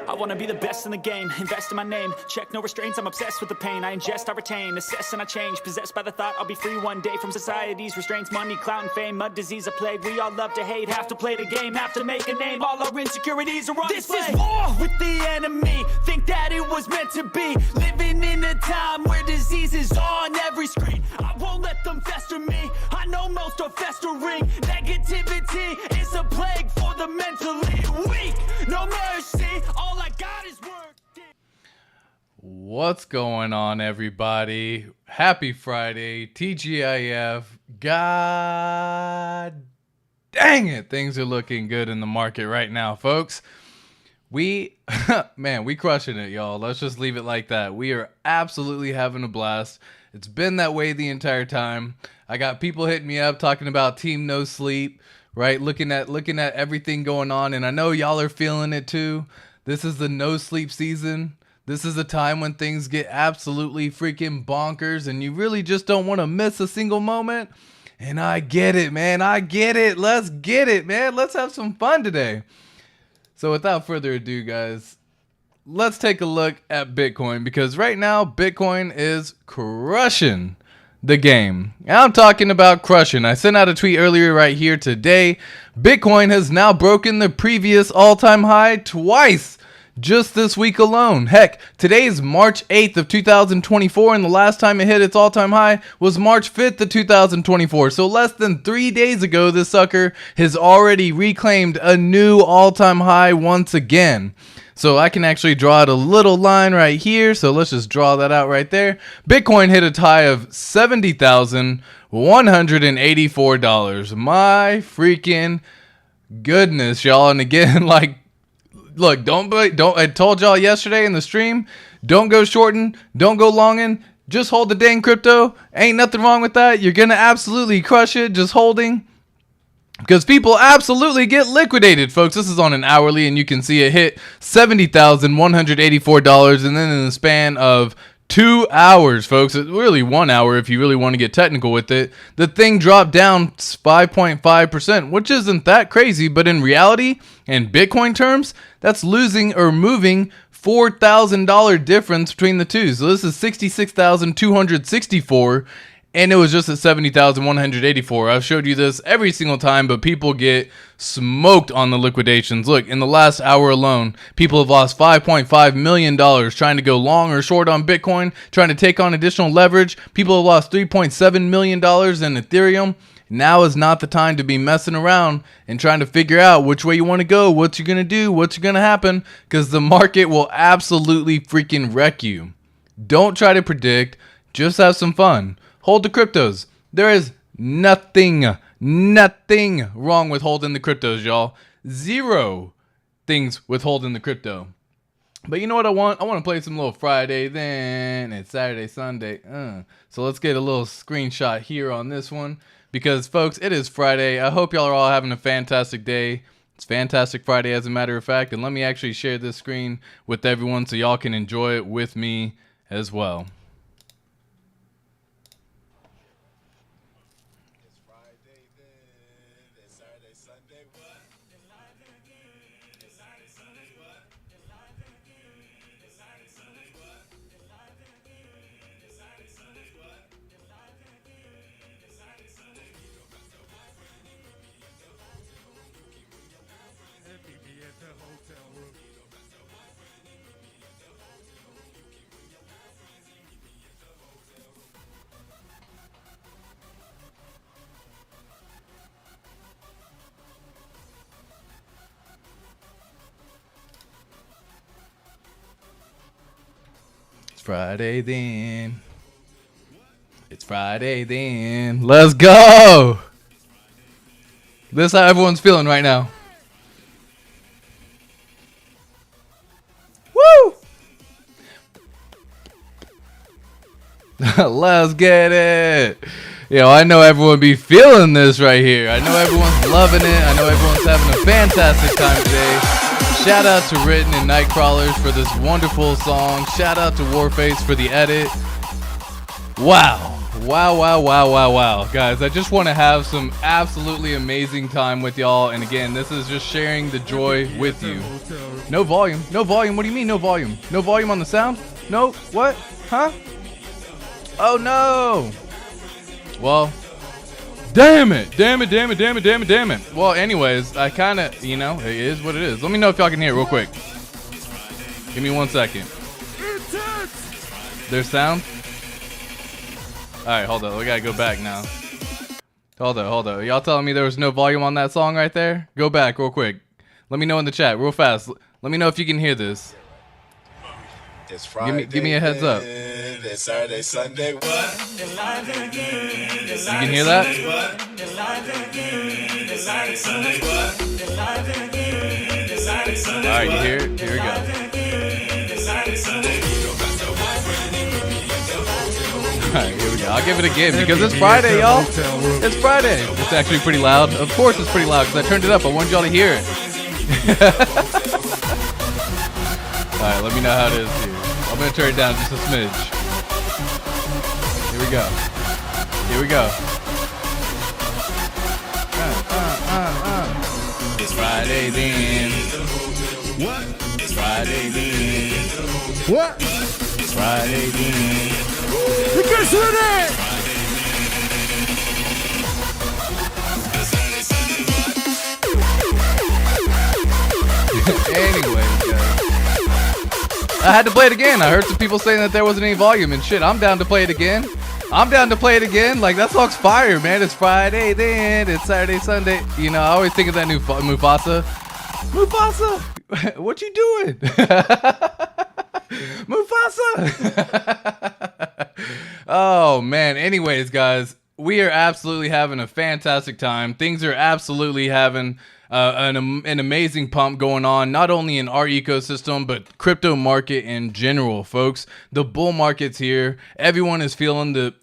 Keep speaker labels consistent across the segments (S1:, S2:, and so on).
S1: I wanna be the best in the game, invest in my name. Check no restraints, I'm obsessed with the pain. I ingest, I retain, assess and I change. Possessed by the thought I'll be free one day from society's restraints. Money, clout and fame, mud, disease, a plague. We all love to hate, have to play the game, have to make a name. All our insecurities are on display. This is war with the enemy, think that it was meant to be. Living in a time where disease is on every screen. I won't let them fester me, I know most are festering. Negativity is a plague for the mentally weak. No mercy, all I got is work.
S2: What's going on, everybody? Happy Friday, TGIF. God dang it, things are looking good in the market right now, folks. We crushing it, y'all. Let's just leave it like that. We are absolutely having a blast. It's been that way the entire time. I got people hitting me up talking about Team No Sleep, right? Looking at everything going on, and I know y'all are feeling it too. This is the no sleep season. This is a time when things get absolutely freaking bonkers, and you really just don't want to miss a single moment. And I get it, man. I get it. Let's get it, man. Let's have some fun today. So without further ado, guys, let's take a look at Bitcoin, because right now Bitcoin is crushing the game. And I'm talking about crushing. I sent out a tweet earlier right here today. Bitcoin has now broken the previous all-time high twice just this week alone. Heck, today is March 8th of 2024, and the last time it hit its all-time high was March 5th of 2024. So less than 3 days ago, this sucker has already reclaimed a new all-time high once again. So I can actually draw out a little line right here. So let's just draw that out right there. Bitcoin hit a high of $70,184. My freaking goodness, y'all. And again, like, look, don't I told y'all yesterday in the stream, don't go shorting, don't go longing, just hold the dang crypto. Ain't nothing wrong with that. You're gonna absolutely crush it just holding, because people absolutely get liquidated, folks. This is on an hourly, and you can see it hit $70,184, and then in the span of 2 hours, folks, it's really 1 hour if you really want to get technical with it, the thing dropped down 5.5%, which isn't that crazy, but in reality, in Bitcoin terms, that's losing or moving $4,000 difference between the two. So this is 66,264, and it was just at 70,184. I've showed you this every single time, but people get smoked on the liquidations. Look, in the last hour alone, people have lost $5.5 million trying to go long or short on Bitcoin, trying to take on additional leverage. People have lost $3.7 million in Ethereum. Now is not the time to be messing around and trying to figure out which way you want to go, what you're going to do, what's going to happen, because the market will absolutely freaking wreck you. Don't try to predict. Just have some fun. Hold the cryptos. There is nothing wrong with holding the cryptos, y'all. Zero things with holding the crypto. But you know what I want? I want to play some little Friday, then it's Saturday, Sunday. So let's get a little screenshot here on this one, because folks, it is Friday. I hope y'all are all having a fantastic day. It's Fantastic Friday, as a matter of fact. And let me actually share this screen with everyone so y'all can enjoy it with me as well. Friday then. It's Friday then. Let's go. This is how everyone's feeling right now. Woo! Let's get it. Yo, I know everyone be feeling this right here. I know everyone's loving it. I know everyone's having a fantastic time today. Shout out to Written and Nightcrawlers for this wonderful song. Shout out to Warface for the edit. Wow. Wow. Guys, I just want to have some absolutely amazing time with y'all. And again, this is just sharing the joy with you. No volume. No volume. What do you mean no volume? No volume on the sound? No? What? Huh? Oh, no. Well, damn it. Well, anyways, I kind of, you know, it is what it is. Let me know if y'all can hear it real quick. Give me 1 second. There's sound? Alright, hold on. We gotta go back now. Hold on. Y'all telling me there was no volume on that song right there? Go back real quick. Let me know in the chat real fast. Let me know if you can hear this.
S3: It's Friday.
S2: Give me a heads up.
S3: It's Saturday, Sunday. What?
S2: You can hear that? Alright, you hear it? Here we go. Alright, here we go. I'll give it again because it's Friday, y'all. It's Friday. It's actually pretty loud. Of course it's pretty loud because I turned it up. I wanted y'all to hear it. Alright, let me know how it is here. I'm going to turn it down just a smidge. Here we go. It's Friday then.
S3: What?
S2: It's Friday then.
S3: What?
S2: It's Friday then.
S3: Guess what it?
S2: Anyway, I had to play it again. I heard some people saying that there wasn't any volume and shit. I'm down to play it again. Like, that song's fire, man. It's Friday then. It's Saturday, Sunday. You know, I always think of that new Mufasa. What you doing? Mufasa. Oh, man. Anyways, guys, we are absolutely having a fantastic time. Things are absolutely having an amazing pump going on, not only in our ecosystem, but crypto market in general, folks. The bull market's here. Everyone is feeling it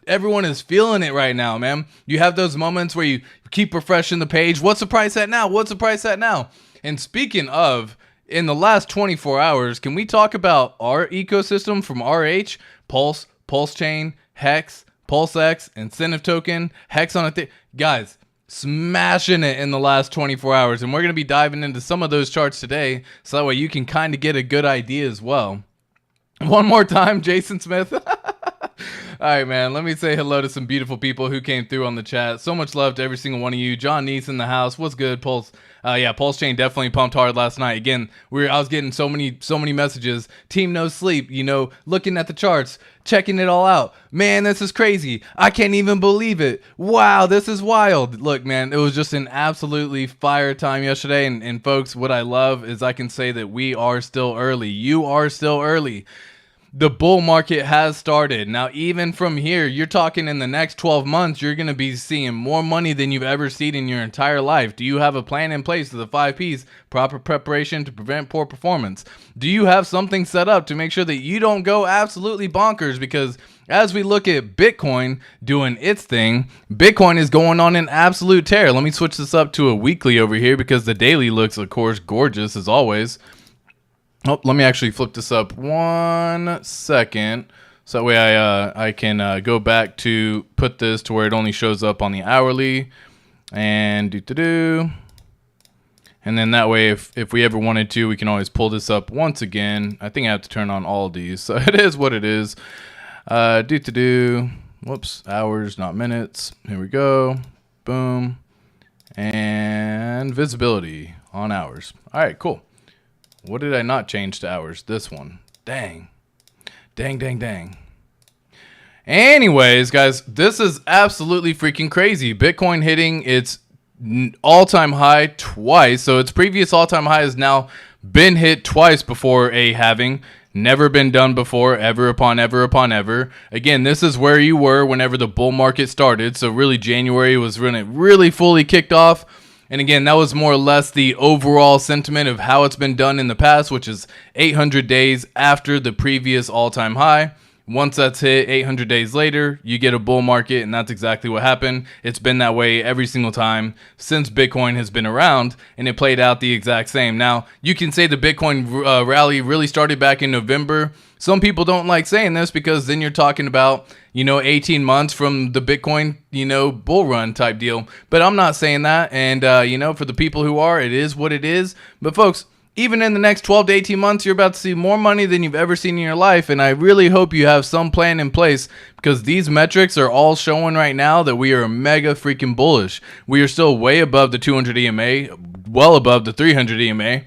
S2: right now, man. You have those moments where you keep refreshing the page. What's the price at now? And speaking of, in the last 24 hours, can we talk about our ecosystem from RH, Pulse, PulseChain, HEX, PulseX, Incentive Token, HEX on a guys, smashing it in the last 24 hours. And we're going to be diving into some of those charts today, so that way you can kind of get a good idea as well. One more time, Jason Smith. All right, man, let me say hello to some beautiful people who came through on the chat. So much love to every single one of you. John Neese in the house. What's good, Pulse? Yeah, PulseChain definitely pumped hard last night. Again, I was getting so many messages. Team No Sleep, you know, looking at the charts, checking it all out. Man, this is crazy. I can't even believe it. Wow, this is wild. Look, man, it was just an absolutely fire time yesterday. And folks, what I love is I can say that we are still early. You are still early. The bull market has started. Now, even from here, you're talking in the next 12 months, you're going to be seeing more money than you've ever seen in your entire life. Do you have a plan in place to the 5 Ps? Proper preparation to prevent poor performance. Do you have something set up to make sure that you don't go absolutely bonkers? Because as we look at Bitcoin doing its thing, Bitcoin is going on an absolute tear. Let me switch this up to a weekly over here because the daily looks, of course, gorgeous as always. Oh, let me actually flip this up 1 second, so that way I can go back to put this to where it only shows up on the hourly, and and then that way if we ever wanted to, we can always pull this up once again. I think I have to turn on all these, so it is what it is. Whoops, hours, not minutes. Here we go. Boom, and visibility on hours. All right, cool. What did I not change to hours? This one. Dang. Anyways, guys, this is absolutely freaking crazy. Bitcoin hitting its all-time high twice. So its previous all-time high has now been hit twice before a halving. Never been done before, ever upon ever. Again, this is where you were whenever the bull market started. So really, January was when it really fully kicked off. And again, that was more or less the overall sentiment of how it's been done in the past, which is 800 days after the previous all-time high. Once that's hit, 800 days later, you get a bull market, and that's exactly what happened. It's been that way every single time since Bitcoin has been around, and it played out the exact same. Now, you can say the Bitcoin rally really started back in November. Some people don't like saying this because then you're talking about, 18 months from the Bitcoin, bull run type deal. But I'm not saying that, and, for the people who are, it is what it is. But folks, even in the next 12 to 18 months, you're about to see more money than you've ever seen in your life. And I really hope you have some plan in place, because these metrics are all showing right now that we are mega freaking bullish. We are still way above the 200 EMA, well above the 300 EMA.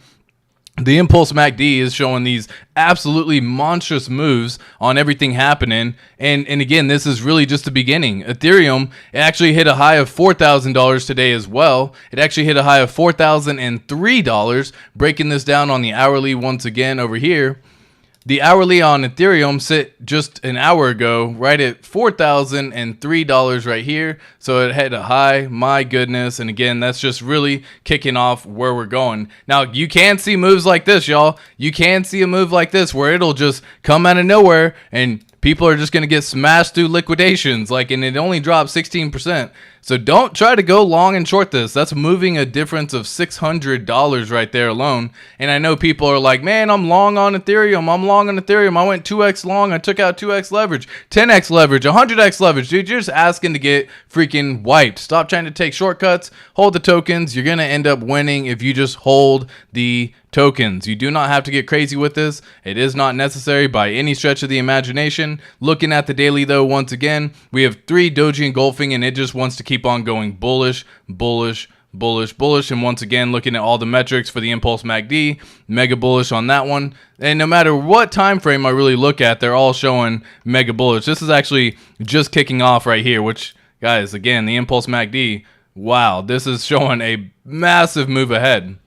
S2: The Impulse MACD is showing these absolutely monstrous moves on everything happening. And again, this is really just the beginning. Ethereum actually hit a high of $4,000 today as well. It actually hit a high of $4,003, breaking this down on the hourly once again over here. The hourly on Ethereum sit just an hour ago right at $4,003 right here. So it hit a high, my goodness. And again, that's just really kicking off where we're going. Now, you can see moves like this, y'all. You can see a move like this where it'll just come out of nowhere and people are just going to get smashed through liquidations, and it only dropped 16%. So don't try to go long and short this. That's moving a difference of $600 right there alone. And I know people are like, man, I'm long on Ethereum. I'm long on Ethereum. I went 2x long. I took out 2x leverage, 10x leverage, 100x leverage. Dude, you're just asking to get freaking wiped. Stop trying to take shortcuts. Hold the tokens. You're going to end up winning if you just hold the tokens. You do not have to get crazy with this. It is not necessary by any stretch of the imagination. Looking at the daily though, once again, we have 3 doji engulfing, and it just wants to keep on going bullish, bullish, bullish, bullish. And once again, looking at all the metrics for the Impulse MACD, mega bullish on that one. And no matter what time frame I really look at, they're all showing mega bullish. This is actually just kicking off right here, which, guys, again, the Impulse MACD, wow, this is showing a massive move ahead.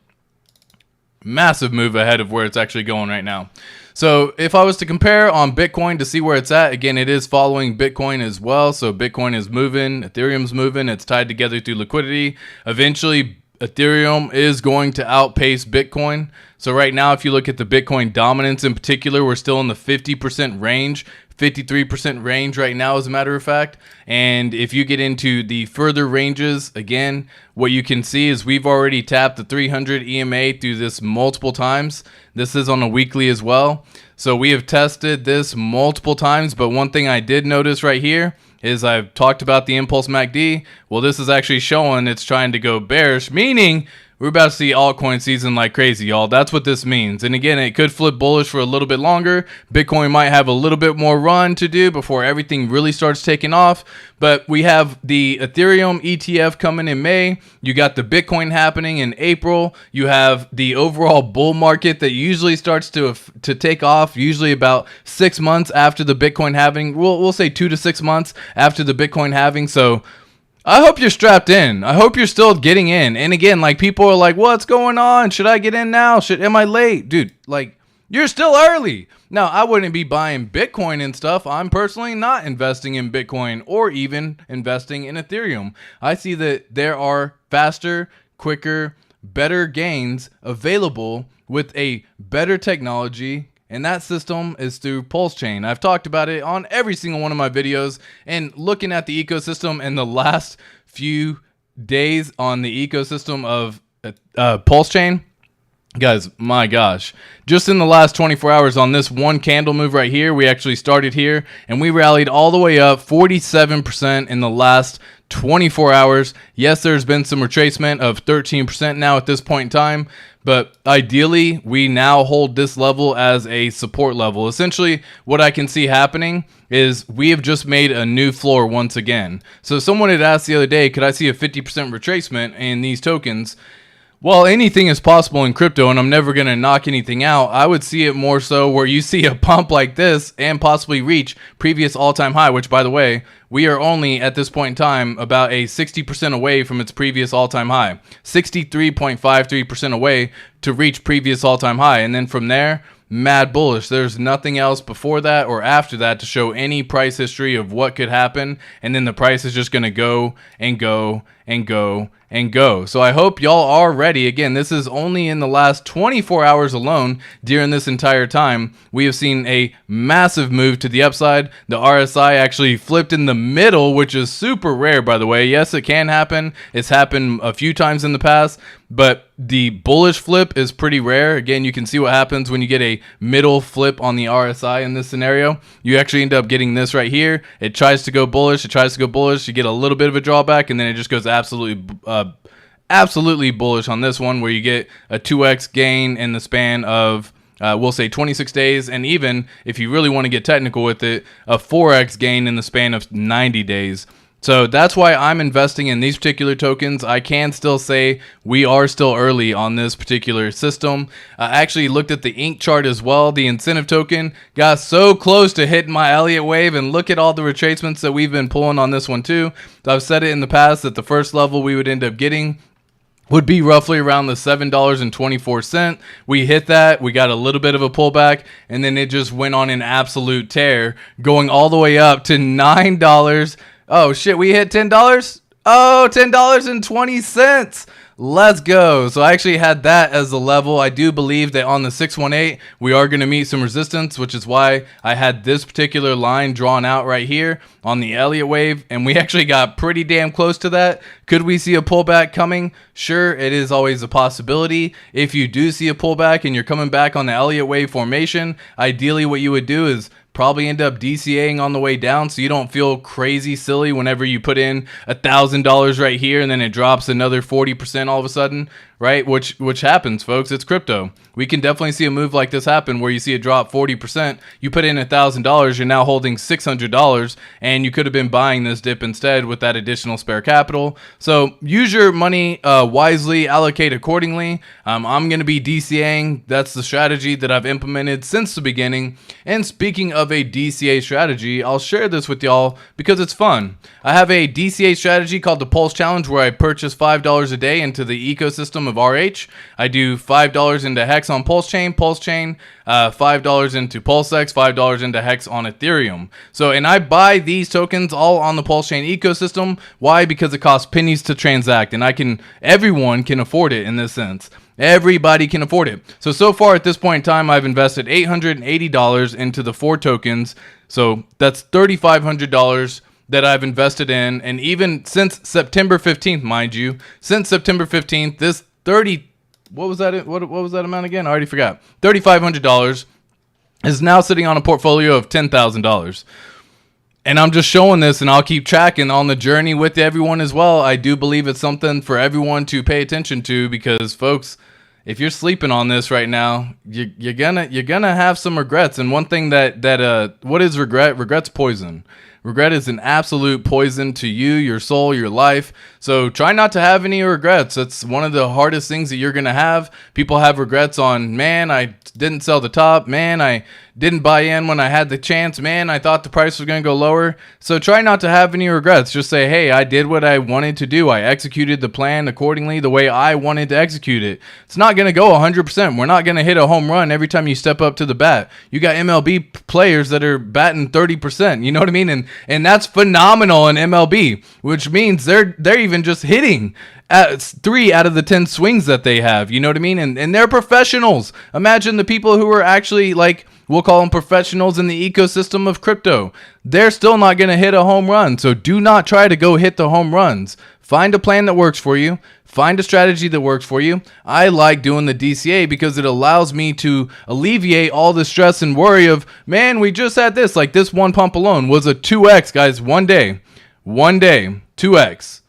S2: Massive move ahead of where it's actually going right now. So if I was to compare on Bitcoin to see where it's at, again, it is following Bitcoin as well. So Bitcoin is moving, Ethereum's moving, it's tied together through liquidity. Eventually, Ethereum is going to outpace Bitcoin. So right now, if you look at the Bitcoin dominance in particular, we're still in the 50% range. 53% range right now, as a matter of fact. And if you get into the further ranges, again, what you can see is we've already tapped the 300 EMA through this multiple times. This is on a weekly as well. So we have tested this multiple times. But one thing I did notice right here is I've talked about the Impulse MACD. Well, this is actually showing it's trying to go bearish, meaning we're about to see altcoin season like crazy, y'all. That's what this means. And again, it could flip bullish for a little bit longer. Bitcoin might have a little bit more run to do before everything really starts taking off. But we have the Ethereum ETF coming in May. You got the Bitcoin happening in April. You have the overall bull market that usually starts to take off, usually about 6 months after the Bitcoin halving. We'll say 2 to 6 months after the Bitcoin halving. So I hope you're strapped in. I hope you're still getting in. And again, people are like, what's going on? Should I get in now? Am I late? Dude, you're still early. Now, I wouldn't be buying Bitcoin and stuff. I'm personally not investing in Bitcoin or even investing in Ethereum. I see that there are faster, quicker, better gains available with a better technology. And that system is through PulseChain. I've talked about it on every single one of my videos. And looking at the ecosystem in the last few days on the ecosystem of PulseChain, guys, my gosh. Just in the last 24 hours on this one candle move right here, we actually started here. And we rallied all the way up 47% in the last 24 hours. Yes, there's been some retracement of 13% now at this point in time. But ideally, we now hold this level as a support level. Essentially, what I can see happening is we have just made a new floor once again. So someone had asked the other day, could I see a 50% retracement in these tokens? Well, anything is possible in crypto, and I'm never going to knock anything out. I would see it more so where you see a pump like this and possibly reach previous all-time high, which, by the way, we are only, at this point in time, about a 60% away from its previous all-time high. 63.53% away to reach previous all-time high. And then from there, mad bullish. There's nothing else before that or after that to show any price history of what could happen. And then the price is just going to go and go and go and go. So I hope y'all are ready. Again, this is only in the last 24 hours alone. During this entire time, we have seen a massive move to the upside. The RSI actually flipped in the middle, which is super rare, by the way. Yes, it can happen. It's happened a few times in the past, but the bullish flip is pretty rare. Again, you can see what happens when you get a middle flip on the RSI in this scenario. You actually end up getting this right here. It tries to go bullish. You get a little bit of a drawback, and then it just goes absolutely bullish on this one, where you get a 2x gain in the span of we'll say 26 days, and even if you really want to get technical with it, a 4x gain in the span of 90 days. So that's why I'm investing in these particular tokens. I can still say we are still early on this particular system. I actually looked at the ink chart as well. The incentive token got so close to hitting my Elliott wave, and look at all the retracements that we've been pulling on this one too. I've said it in the past that the first level we would end up getting would be roughly around the $7.24. We hit that, we got a little bit of a pullback, and then it just went on an absolute tear, going all the way up to $9. Oh shit, we hit $10? Oh, $10.20. Let's go. So I actually had that as the level. I do believe that on the 618, we are going to meet some resistance, which is why I had this particular line drawn out right here on the Elliott wave, and we actually got pretty damn close to that. Could we see a pullback coming? Sure, it is always a possibility. If you do see a pullback and you're coming back on the Elliott wave formation, ideally what you would do is probably end up DCAing on the way down, so you don't feel crazy silly whenever you put in $1,000 right here and then it drops another 40% all of a sudden, right? Which happens, folks. It's crypto. We can definitely see a move like this happen where you see it drop 40%. You put in $1,000, you're now holding $600, and you could have been buying this dip instead with that additional spare capital. So use your money wisely, allocate accordingly. I'm going to be DCAing. That's the strategy that I've implemented since the beginning. And speaking of a DCA strategy, I'll share this with y'all because it's fun. I have a DCA strategy called the Pulse Challenge, where I purchase $5 a day into the ecosystem of RH. I do $5 into HEX on PulseChain, $5 into PulseX, $5 into HEX on Ethereum. So, and I buy these tokens all on the PulseChain ecosystem. Why? Because it costs pennies to transact, and everyone can afford it in this sense. Everybody can afford it. So far at this point in time, I've invested $880 into the 4 tokens. So that's $3,500 that I've invested in. And even since September 15th, mind you, since September 15th, this what was that amount again? I already forgot. $3,500 is now sitting on a portfolio of $10,000. And I'm just showing this, and I'll keep tracking on the journey with everyone as well. I do believe it's something for everyone to pay attention to, because folks, if you're sleeping on this right now, you're gonna have some regrets. And one thing that what is regret? Regret's poison. Regret is an absolute poison to you, your soul, your life. So try not to have any regrets. That's one of the hardest things that you're going to have. People have regrets on, man, I didn't sell the top. Man, I didn't buy in when I had the chance. Man, I thought the price was going to go lower. So try not to have any regrets. Just say, hey, I did what I wanted to do. I executed the plan accordingly the way I wanted to execute it. It's not going to go 100%. We're not going to hit a home run every time you step up to the bat. You got MLB players that are batting 30%. You know what I mean? And that's phenomenal in MLB, which means they're even just hitting at 3 out of the 10 swings that they have. You know what I mean? And they're professionals. Imagine the people who are actually, like, we'll call them professionals in the ecosystem of crypto. They're still not going to hit a home run. So do not try to go hit the home runs. Find a plan that works for you. Find a strategy that works for you. I like doing the DCA because it allows me to alleviate all the stress and worry of, man, we just had this. Like this one pump alone was a 2x, guys. One day, 2x.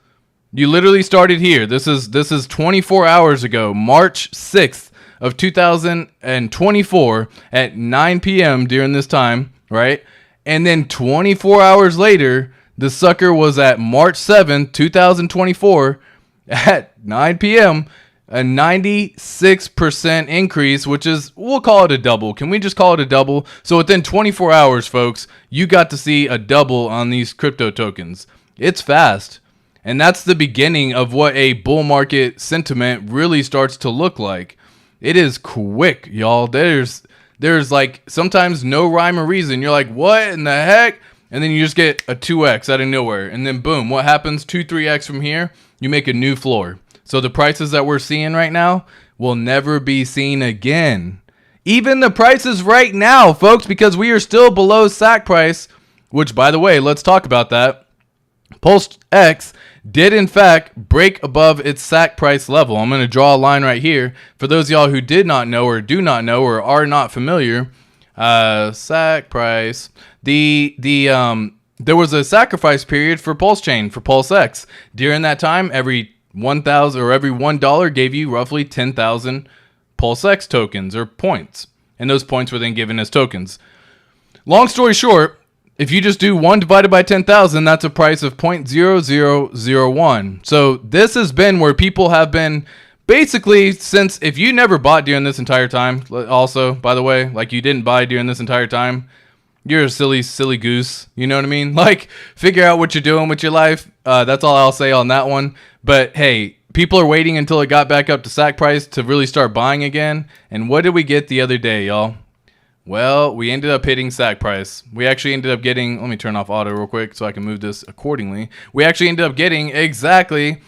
S2: You literally started here. This is 24 hours ago, March 6th of 2024 at 9 p.m. during this time, right? And then 24 hours later, the sucker was at March 7th, 2024 at 9 p.m., a 96% increase, which is, we'll call it a double. Can we just call it a double? So within 24 hours, folks, you got to see a double on these crypto tokens. It's fast. And that's the beginning of what a bull market sentiment really starts to look like. It is quick, y'all. There's like sometimes no rhyme or reason. You're like, what in the heck? and then you just get a 2x out of nowhere. And then boom, what happens? 2-3x from here, you make a new floor. So the prices that we're seeing right now will never be seen again. Even the prices right now, folks, because we are still below SAC price, which, by the way, let's talk about that. PulseX did, in fact, break above its SAC price level. I'm going to draw a line right here. For those of y'all who did not know or do not know or are not familiar, SAC price, there was a sacrifice period for PulseChain, for PulseX. During that time, every 1,000 or every $1 gave you roughly 10,000 PulseX tokens or points. And those points were then given as tokens. Long story short, if you just do 1 divided by 10,000, that's a price of 0.0001. So this has been where people have been basically since, if you never bought during this entire time, also, by the way, like you didn't buy during this entire time, you're a silly goose. You know what I mean? Like, figure out what you're doing with your life. That's all I'll say on that one. But hey, people are waiting until it got back up to SAC price to really start buying again. And what did we get the other day, y'all? Well, we ended up hitting SAC price. We actually ended up getting, let me turn off auto real quick so I can move this accordingly. We actually ended up getting exactly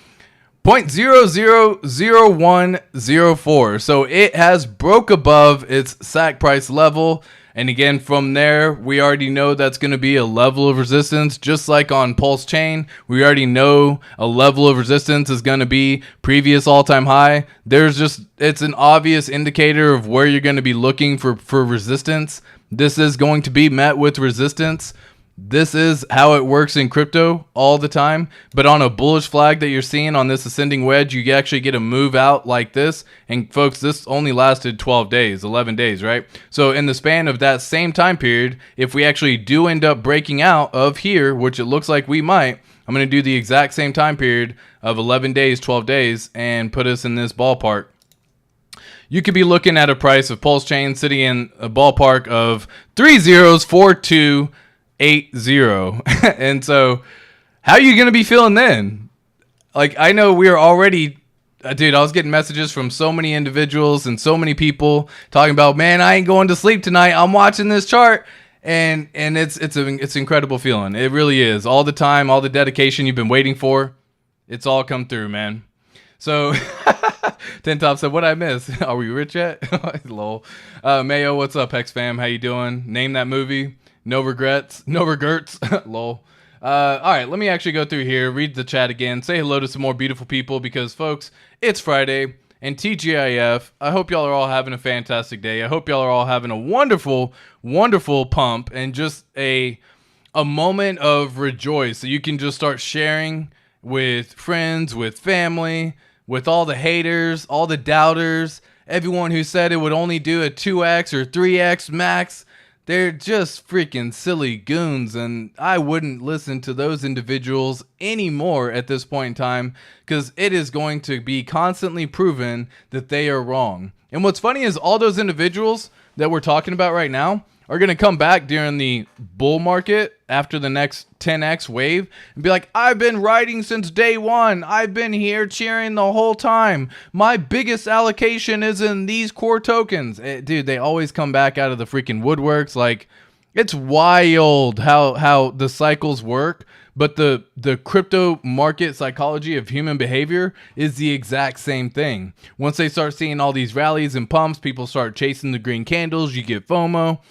S2: 0.000104. So it has broke above its SAC price level. And again, from there, we already know that's going to be a level of resistance. Just like on PulseChain, we already know a level of resistance is going to be previous all-time high. It's an obvious indicator of where you're going to be looking for resistance. This is going to be met with resistance. This is how it works in crypto all the time. But on a bullish flag that you're seeing on this ascending wedge, you actually get a move out like this. And folks, this only lasted 12 days, 11 days, right? So in the span of that same time period, if we actually do end up breaking out of here, which it looks like we might, I'm going to do the exact same time period of 11 days, 12 days, and put us in this ballpark. You could be looking at a price of PulseChain sitting in a ballpark of 304280. And so how are you going to be feeling then? Like, I know we are already, dude, I was getting messages from so many individuals and so many people talking about, man, I ain't going to sleep tonight. I'm watching this chart. And it's an incredible feeling. It really is. All the time, all the dedication you've been waiting for, it's all come through, man. So 10 Top said, what I miss? Are we rich yet? Lol. Mayo, what's up, HEX fam? How you doing? Name that movie. No regrets. No regrets. Lol. All right, let me actually go through here, read the chat again, say hello to some more beautiful people because, folks, it's Friday. And TGIF, I hope y'all are all having a fantastic day. I hope y'all are all having a wonderful, wonderful pump and just a moment of rejoice. So you can just start sharing with friends, with family, with all the haters, all the doubters, everyone who said it would only do a 2x or 3x max. They're just freaking silly goons, and I wouldn't listen to those individuals anymore at this point in time because it is going to be constantly proven that they are wrong. And what's funny is all those individuals that we're talking about right now are going to come back during the bull market after the next 10x wave and be like, I've been writing since day one. I've been here cheering the whole time. My biggest allocation is in these core tokens. Dude, they always come back out of the freaking woodworks. Like, it's wild how the cycles work. But the crypto market psychology of human behavior is the exact same thing. Once they start seeing all these rallies and pumps, people start chasing the green candles. You get FOMO.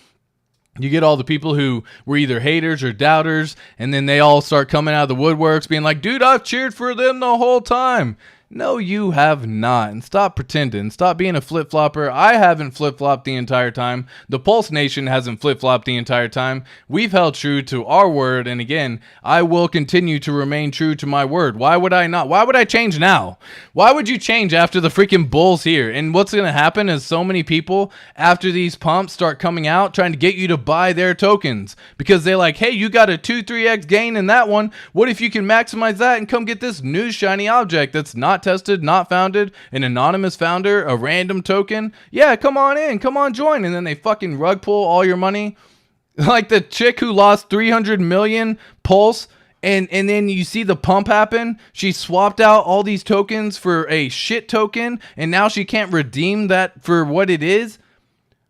S2: You get all the people who were either haters or doubters, and then they all start coming out of the woodworks being like, dude, I've cheered for them the whole time. No, you have not. And stop pretending. Stop being a flip-flopper. I haven't flip-flopped the entire time. The Pulse Nation hasn't flip-flopped the entire time. We've held true to our word, and again, I will continue to remain true to my word. Why would I not? Why would I change now? Why would you change after the freaking bull's here? And what's going to happen is so many people, after these pumps start coming out, trying to get you to buy their tokens because they're like, hey, you got a 2-3x gain in that one. What if you can maximize that and come get this new shiny object that's not tested, not founded, an anonymous founder, a random token? Yeah, come on in, come on join. And then they fucking rug pull all your money. Like the chick who lost 300 million Pulse, and then you see the pump happen. She swapped out all these tokens for a shit token, and now she can't redeem that for what it is.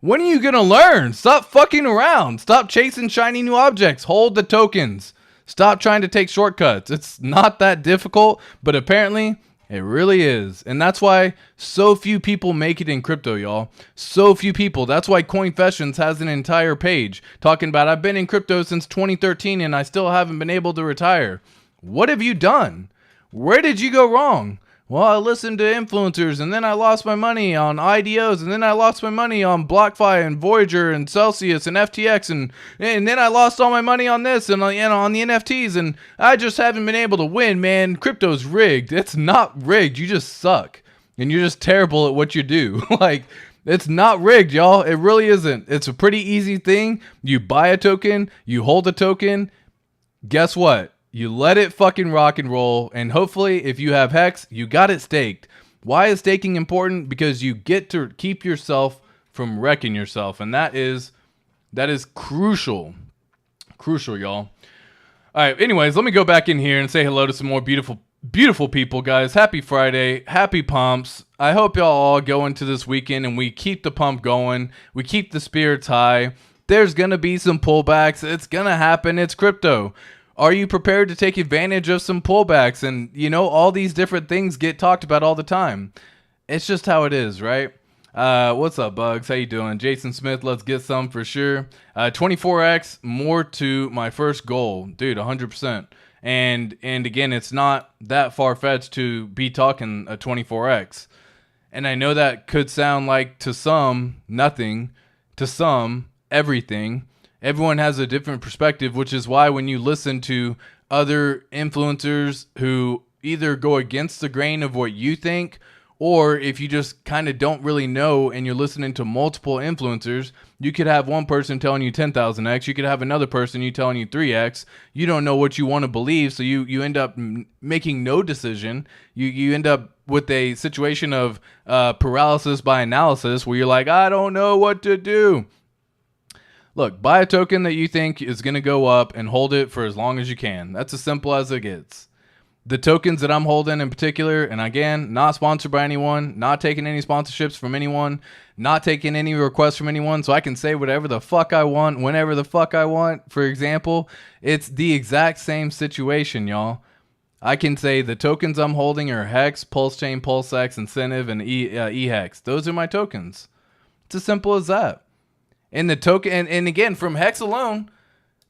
S2: When are you going to learn? Stop fucking around. Stop chasing shiny new objects. Hold the tokens. Stop trying to take shortcuts. It's not that difficult, but apparently it really is. And that's why so few people make it in crypto, y'all. So few people. That's why Coinfessions has an entire page talking about, I've been in crypto since 2013 and I still haven't been able to retire. What have you done? Where did you go wrong? Well, I listened to influencers, and then I lost my money on IDOs, and then I lost my money on BlockFi and Voyager and Celsius and FTX, and then I lost all my money on this and on the NFTs, and I just haven't been able to win, man. Crypto's rigged. It's not rigged. You just suck, and you're just terrible at what you do. Like, it's not rigged, y'all. It really isn't. It's a pretty easy thing. You buy a token, you hold a token. Guess what? You let it fucking rock and roll, and hopefully if you have HEX, you got it staked. Why is staking important? Because you get to keep yourself from wrecking yourself, and that is crucial. Crucial, y'all. All right, anyways, let me go back in here and say hello to some more beautiful people, guys. Happy Friday. Happy pumps. I hope y'all all go into this weekend and we keep the pump going. We keep the spirits high. There's going to be some pullbacks. It's going to happen. It's crypto. Are you prepared to take advantage of some pullbacks? And, you know, all these different things get talked about all the time. It's just how it is, right? What's up, Bugs? How you doing? Jason Smith, let's get some for sure. 24x, more to my first goal. Dude, 100%. And again, it's not that far-fetched to be talking a 24x. And I know that could sound like, to some, nothing. To some, everything. Everyone has a different perspective, which is why when you listen to other influencers who either go against the grain of what you think, or if you just kind of don't really know and you're listening to multiple influencers, you could have one person telling you 10,000x, you could have another person telling you 3x. You don't know what you want to believe, so you end up making no decision. You end up with a situation of paralysis by analysis where you're like, I don't know what to do. Look, buy a token that you think is going to go up and hold it for as long as you can. That's as simple as it gets. The tokens that I'm holding in particular, and again, not sponsored by anyone, not taking any sponsorships from anyone, not taking any requests from anyone, so I can say whatever the fuck I want, whenever the fuck I want. For example, it's the exact same situation, y'all. I can say the tokens I'm holding are HEX, PulseChain, PulseX, Incentive, and HEX. Those are my tokens. It's as simple as that. And the token, and again, from HEX alone,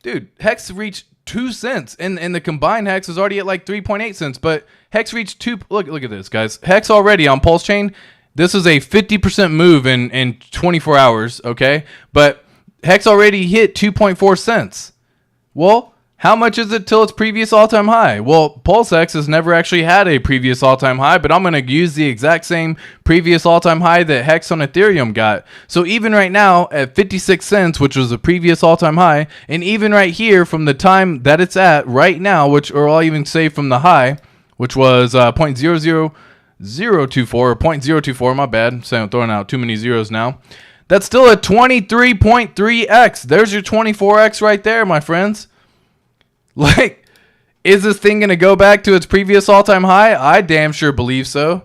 S2: dude, HEX reached 2 cents, and the combined HEX is already at like 3.8 cents. But HEX reached 2. Look at this, guys. HEX already on PulseChain. This is a 50% move in 24 hours. Okay, but HEX already hit 2.4 cents. Well, how much is it till its previous all-time high? Well, PulseX has never actually had a previous all-time high, but I'm going to use the exact same previous all-time high that HEX on Ethereum got. So even right now at 56 cents, which was the previous all-time high, and even right here from the time that it's at right now, or I'll even say from the high, which was 0.00024 or 0.024, my bad. So I'm throwing out too many zeros now. That's still a 23.3x. There's your 24x right there, my friends. Like, is this thing going to go back to its previous all-time high? I damn sure believe so,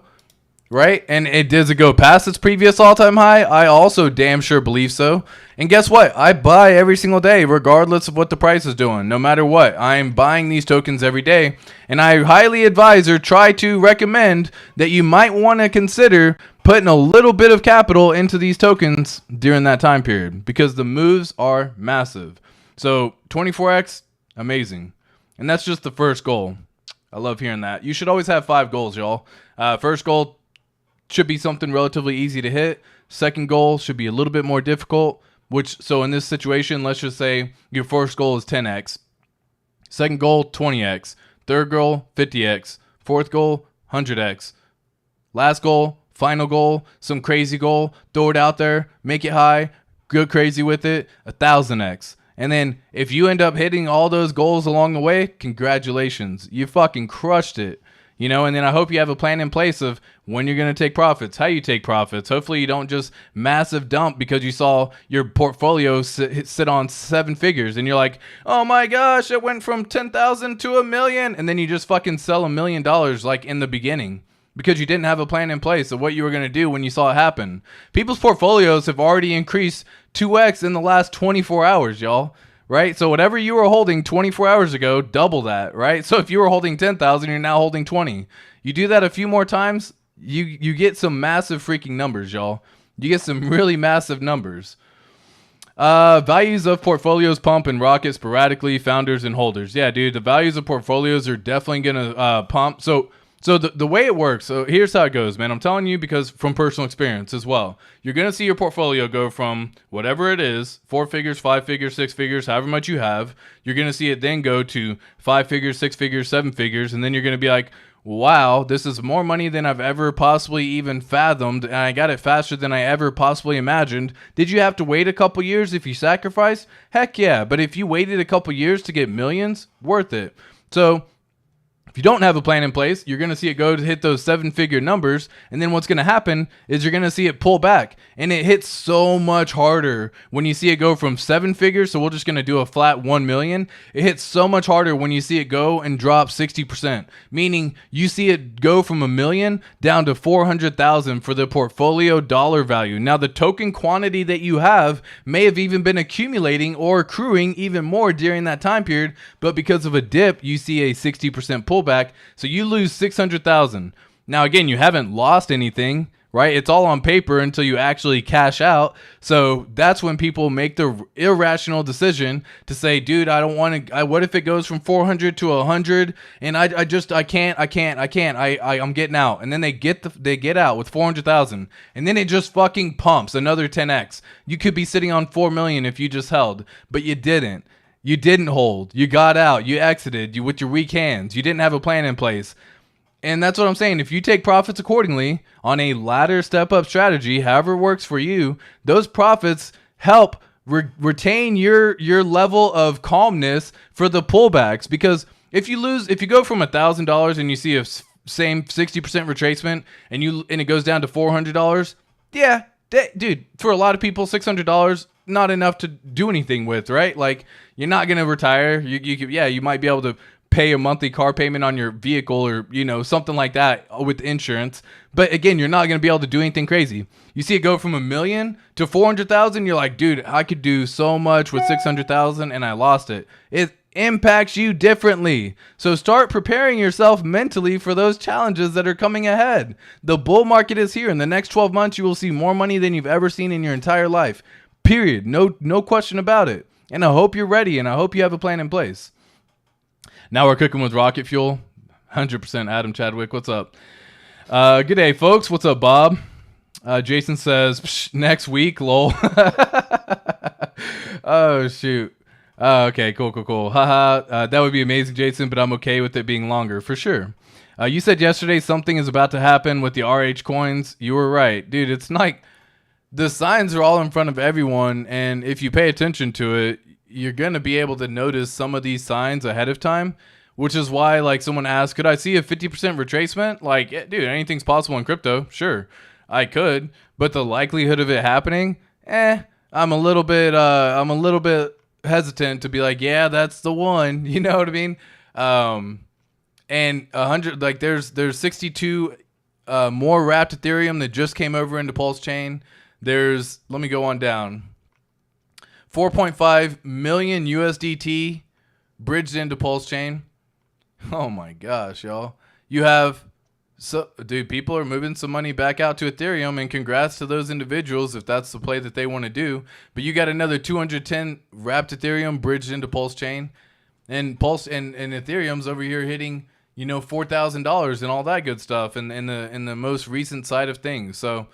S2: right? And does it go past its previous all-time high? I also damn sure believe so. And guess what? I buy every single day, regardless of what the price is doing. No matter what, I'm buying these tokens every day. And I highly advise or try to recommend that you might want to consider putting a little bit of capital into these tokens during that time period, because the moves are massive. So 24x, amazing. And that's just the first goal. I love hearing that. You should always have 5 goals, y'all. First goal should be something relatively easy to hit. Second goal should be a little bit more difficult, so in this situation, let's just say your first goal is 10x. Second goal, 20x. Third goal, 50x. Fourth goal, 100x. Last goal, final goal, some crazy goal. Throw it out there, make it high, go crazy with it, 1000x. And then if you end up hitting all those goals along the way, congratulations. You fucking crushed it. And then I hope you have a plan in place of when you're going to take profits, how you take profits. Hopefully you don't just massive dump because you saw your portfolio sit on 7 figures and you're like, oh my gosh, it went from 10,000 to $1 million. And then you just fucking sell $1 million like in the beginning. because you didn't have a plan in place of what you were going to do when you saw it happen. People's portfolios have already increased 2x in the last 24 hours, y'all. Right? So whatever you were holding 24 hours ago, double that, right? So if you were holding 10,000, you're now holding 20. You do that a few more times, you get some massive freaking numbers, y'all. You get some really massive numbers. Values of portfolios pump and rocket sporadically, founders and holders. Yeah, dude, the values of portfolios are definitely going to pump. So the way it works, so here's how it goes, man. I'm telling you because from personal experience as well. You're going to see your portfolio go from whatever it is, 4 figures, 5 figures, 6 figures, however much you have. You're going to see it then go to 5 figures, 6 figures, 7 figures. And then you're going to be like, wow, this is more money than I've ever possibly even fathomed. And I got it faster than I ever possibly imagined. Did you have to wait a couple years if you sacrificed? Heck yeah. But if you waited a couple years to get millions, worth it. So if you don't have a plan in place, you're going to see it go to hit those 7-figure numbers. And then what's going to happen is you're going to see it pull back. And it hits so much harder when you see it go from 7 figures. So we're just going to do a flat 1 million. It hits so much harder when you see it go and drop 60%. Meaning you see it go from 1 million down to 400,000 for the portfolio dollar value. Now the token quantity that you have may have even been accumulating or accruing even more during that time period. But because of a dip, you see a 60% pullback. So you lose 600,000. Now again, you haven't lost anything, right? It's all on paper until you actually cash out. So that's when people make the irrational decision to say, dude, I don't want to, what if it goes from 400 to 100 and I'm getting out. And then they get out with 400,000 and then it just fucking pumps another 10x. You could be sitting on 4 million if you just held, but you didn't. You didn't hold. You got out. You exited. You with your weak hands. You didn't have a plan in place. And that's what I'm saying. If you take profits accordingly on a ladder step-up strategy, however it works for you, those profits help retain your level of calmness for the pullbacks. Because if you go from $1,000 and you see a same 60% retracement and it goes down to $400, yeah, dude, for a lot of people, $600 not enough to do anything with, right? Like, you're not gonna retire. You might be able to pay a monthly car payment on your vehicle or something like that with insurance, but again, you're not gonna be able to do anything crazy. You see it go from 1 million to 400,000, you're like, dude, I could do so much with 600,000 and I lost it. It impacts you differently. So start preparing yourself mentally for those challenges that are coming ahead. The bull market is here. In the next 12 months, you will see more money than you've ever seen in your entire life. Period. No question about it. And I hope you're ready and I hope you have a plan in place. Now we're cooking with rocket fuel. 100% Adam Chadwick. What's up? Good day, folks. What's up, Bob? Jason says, next week, lol. Oh, shoot. Okay, cool. Haha. That would be amazing, Jason, but I'm okay with it being longer, for sure. You said yesterday something is about to happen with the RH coins. You were right. Dude, it's like the signs are all in front of everyone, and if you pay attention to it, you're going to be able to notice some of these signs ahead of time, which is why, like, someone asked, could I see a 50% retracement? Like, yeah, dude, anything's possible in crypto. Sure, I could, but the likelihood of it happening, I'm a little bit hesitant to be like, yeah, that's the one. You know what I mean? And 100, like, there's 62 more wrapped Ethereum that just came over into PulseChain. There's, let me go on down, 4.5 million USDT bridged into PulseChain. Oh my gosh, y'all. You have, dude, people are moving some money back out to Ethereum, and congrats to those individuals if that's the play that they want to do. But you got another 210 wrapped Ethereum bridged into PulseChain, and Ethereum's over here hitting, $4,000 and all that good stuff in the most recent side of things. So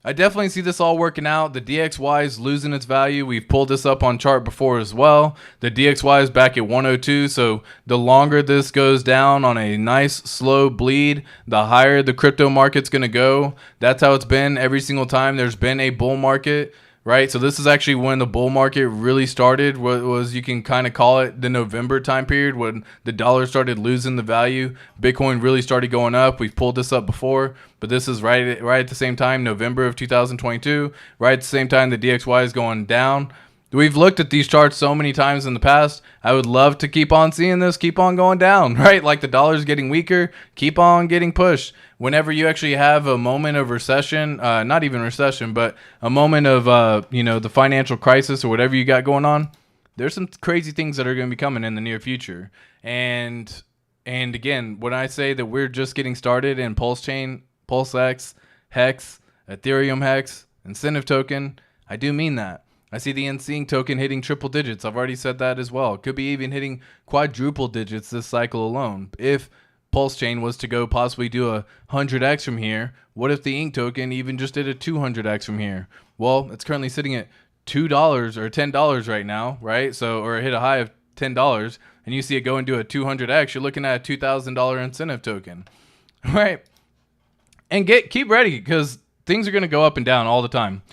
S2: I definitely see this all working out. The DXY is losing its value. We've pulled this up on chart before as well. The DXY is back at 102. So the longer this goes down on a nice slow bleed, the higher the crypto market's going to go. That's how it's been every single time there's been a bull market, right? So this is actually when the bull market really started. Was you can kind of call it the November time period when the dollar started losing the value. Bitcoin really started going up. We've pulled this up before, but this is right at the same time, November of 2022. Right at the same time, the DXY is going down. We've looked at these charts so many times in the past. I would love to keep on seeing this, keep on going down, right? Like the dollar's getting weaker, keep on getting pushed. Whenever you actually have a moment of recession, not even recession, but a moment of, the financial crisis or whatever you got going on, there's some crazy things that are going to be coming in the near future. And again, when I say that we're just getting started in PulseChain, PulseX, HEX, Ethereum HEX, incentive token, I do mean that. I see the NSYNC token hitting triple digits. I've already said that as well. Could be even hitting quadruple digits this cycle alone. If PulseChain was to go possibly do a 100x from here, what if the INC token even just did a 200x from here? Well, it's currently sitting at $2 or $10 right now, right? So, or hit a high of $10, and you see it go and do a 200x, you're looking at a $2,000 incentive token, right? And keep ready, because things are going to go up and down all the time.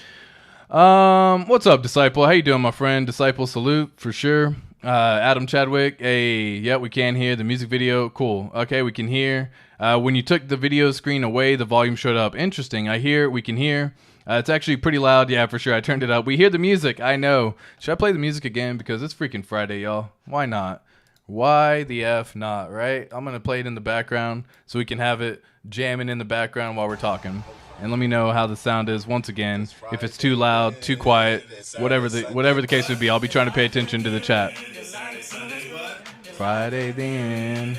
S2: What's up, Disciple? How you doing, my friend? Disciple, salute for sure. Adam Chadwick, hey, yeah, we can hear the music video. Cool. Okay, we can hear. When you took the video screen away, the volume showed up. Interesting. We can hear. It's actually pretty loud. Yeah, for sure. I turned it up. We hear the music. I know. Should I play the music again? Because it's freaking Friday, y'all. Why not? Why the F not, right? I'm going to play it in the background so we can have it jamming in the background while we're talking. And let me know how the sound is once again. If it's too loud, too quiet, whatever the case would be, I'll be trying to pay attention to the chat. Friday then.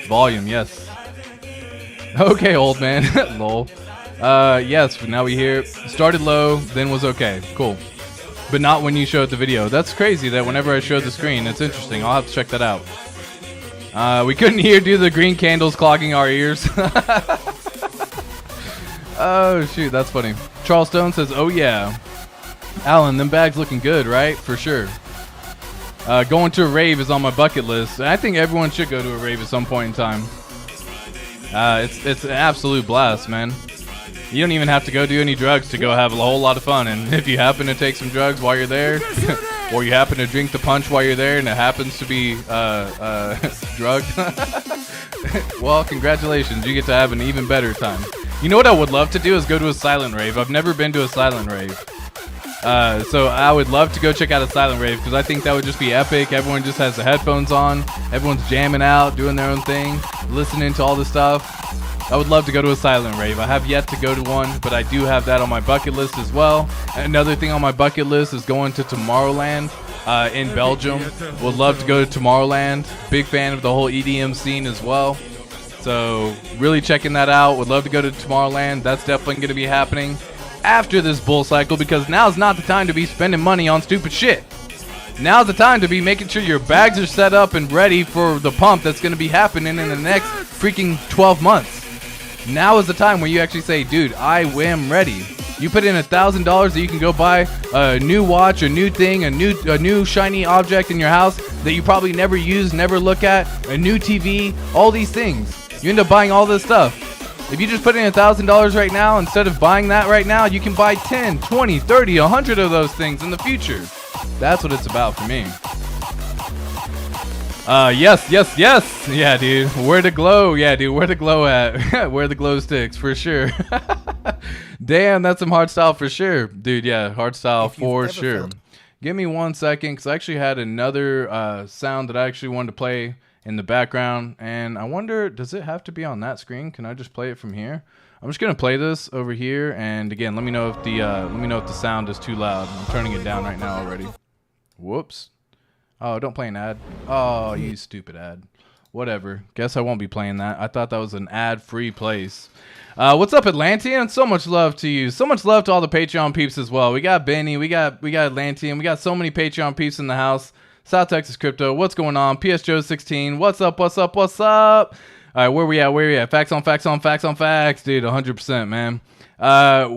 S2: Volume, yes. Okay, old man. Lol. Yes, now we hear started low, then was okay. Cool. But not when you showed the video. That's crazy that whenever I showed the screen, it's interesting. I'll have to check that out. We couldn't hear due to the green candles clogging our ears. Oh, shoot, that's funny. Charles Stone says, oh, yeah. Alan, them bags looking good, right? For sure. Going to a rave is on my bucket list. I think everyone should go to a rave at some point in time. It's an absolute blast, man. You don't even have to go do any drugs to go have a whole lot of fun. And if you happen to take some drugs while you're there, or you happen to drink the punch while you're there and it happens to be drugged, well, congratulations. You get to have an even better time. You know what I would love to do is go to a silent rave. I've never been to a silent rave. So I would love to go check out a silent rave because I think that would just be epic. Everyone just has the headphones on. Everyone's jamming out, doing their own thing, listening to all the stuff. I would love to go to a silent rave. I have yet to go to one, but I do have that on my bucket list as well. Another thing on my bucket list is going to Tomorrowland in Belgium. Would love to go to Tomorrowland. Big fan of the whole EDM scene as well. So really checking that out. Would love to go to Tomorrowland. That's definitely going to be happening after this bull cycle because now's not the time to be spending money on stupid shit. Now's the time to be making sure your bags are set up and ready for the pump that's going to be happening in the next freaking 12 months. Now is the time where you actually say, dude, I am ready. You put in $1,000 that you can go buy a new watch, a new thing, a new shiny object in your house that you probably never use, never look at, a new TV, all these things. You end up buying all this stuff. If you just put in $1,000 right now, instead of buying that right now, you can buy 10, 20, 30, 100 of those things in the future. That's what it's about for me. Yes. Yeah, dude. Where the glow? Yeah, dude. Where the glow at? Where the glow sticks, for sure. Damn, that's some hard style for sure. Dude, yeah, hard style for sure. Give me 1 second, because I actually had another sound that I actually wanted to play in the background. And I wonder, does it have to be on that screen? Can I just play it from here? I'm just going to play this over here. And again, let me know if the sound is too loud. I'm turning it down right now already. Whoops. Oh, don't play an ad. Oh, you stupid ad. Whatever. Guess I won't be playing that. I thought that was an ad-free place. What's up, Atlantean? So much love to you. So much love to all the Patreon peeps as well. We got Benny. We got Atlantean. We got so many Patreon peeps in the house. South Texas Crypto. What's going on? PS Joe 16. What's up? What's up? What's up? All right, where we at? Facts on facts, dude. 100%, man.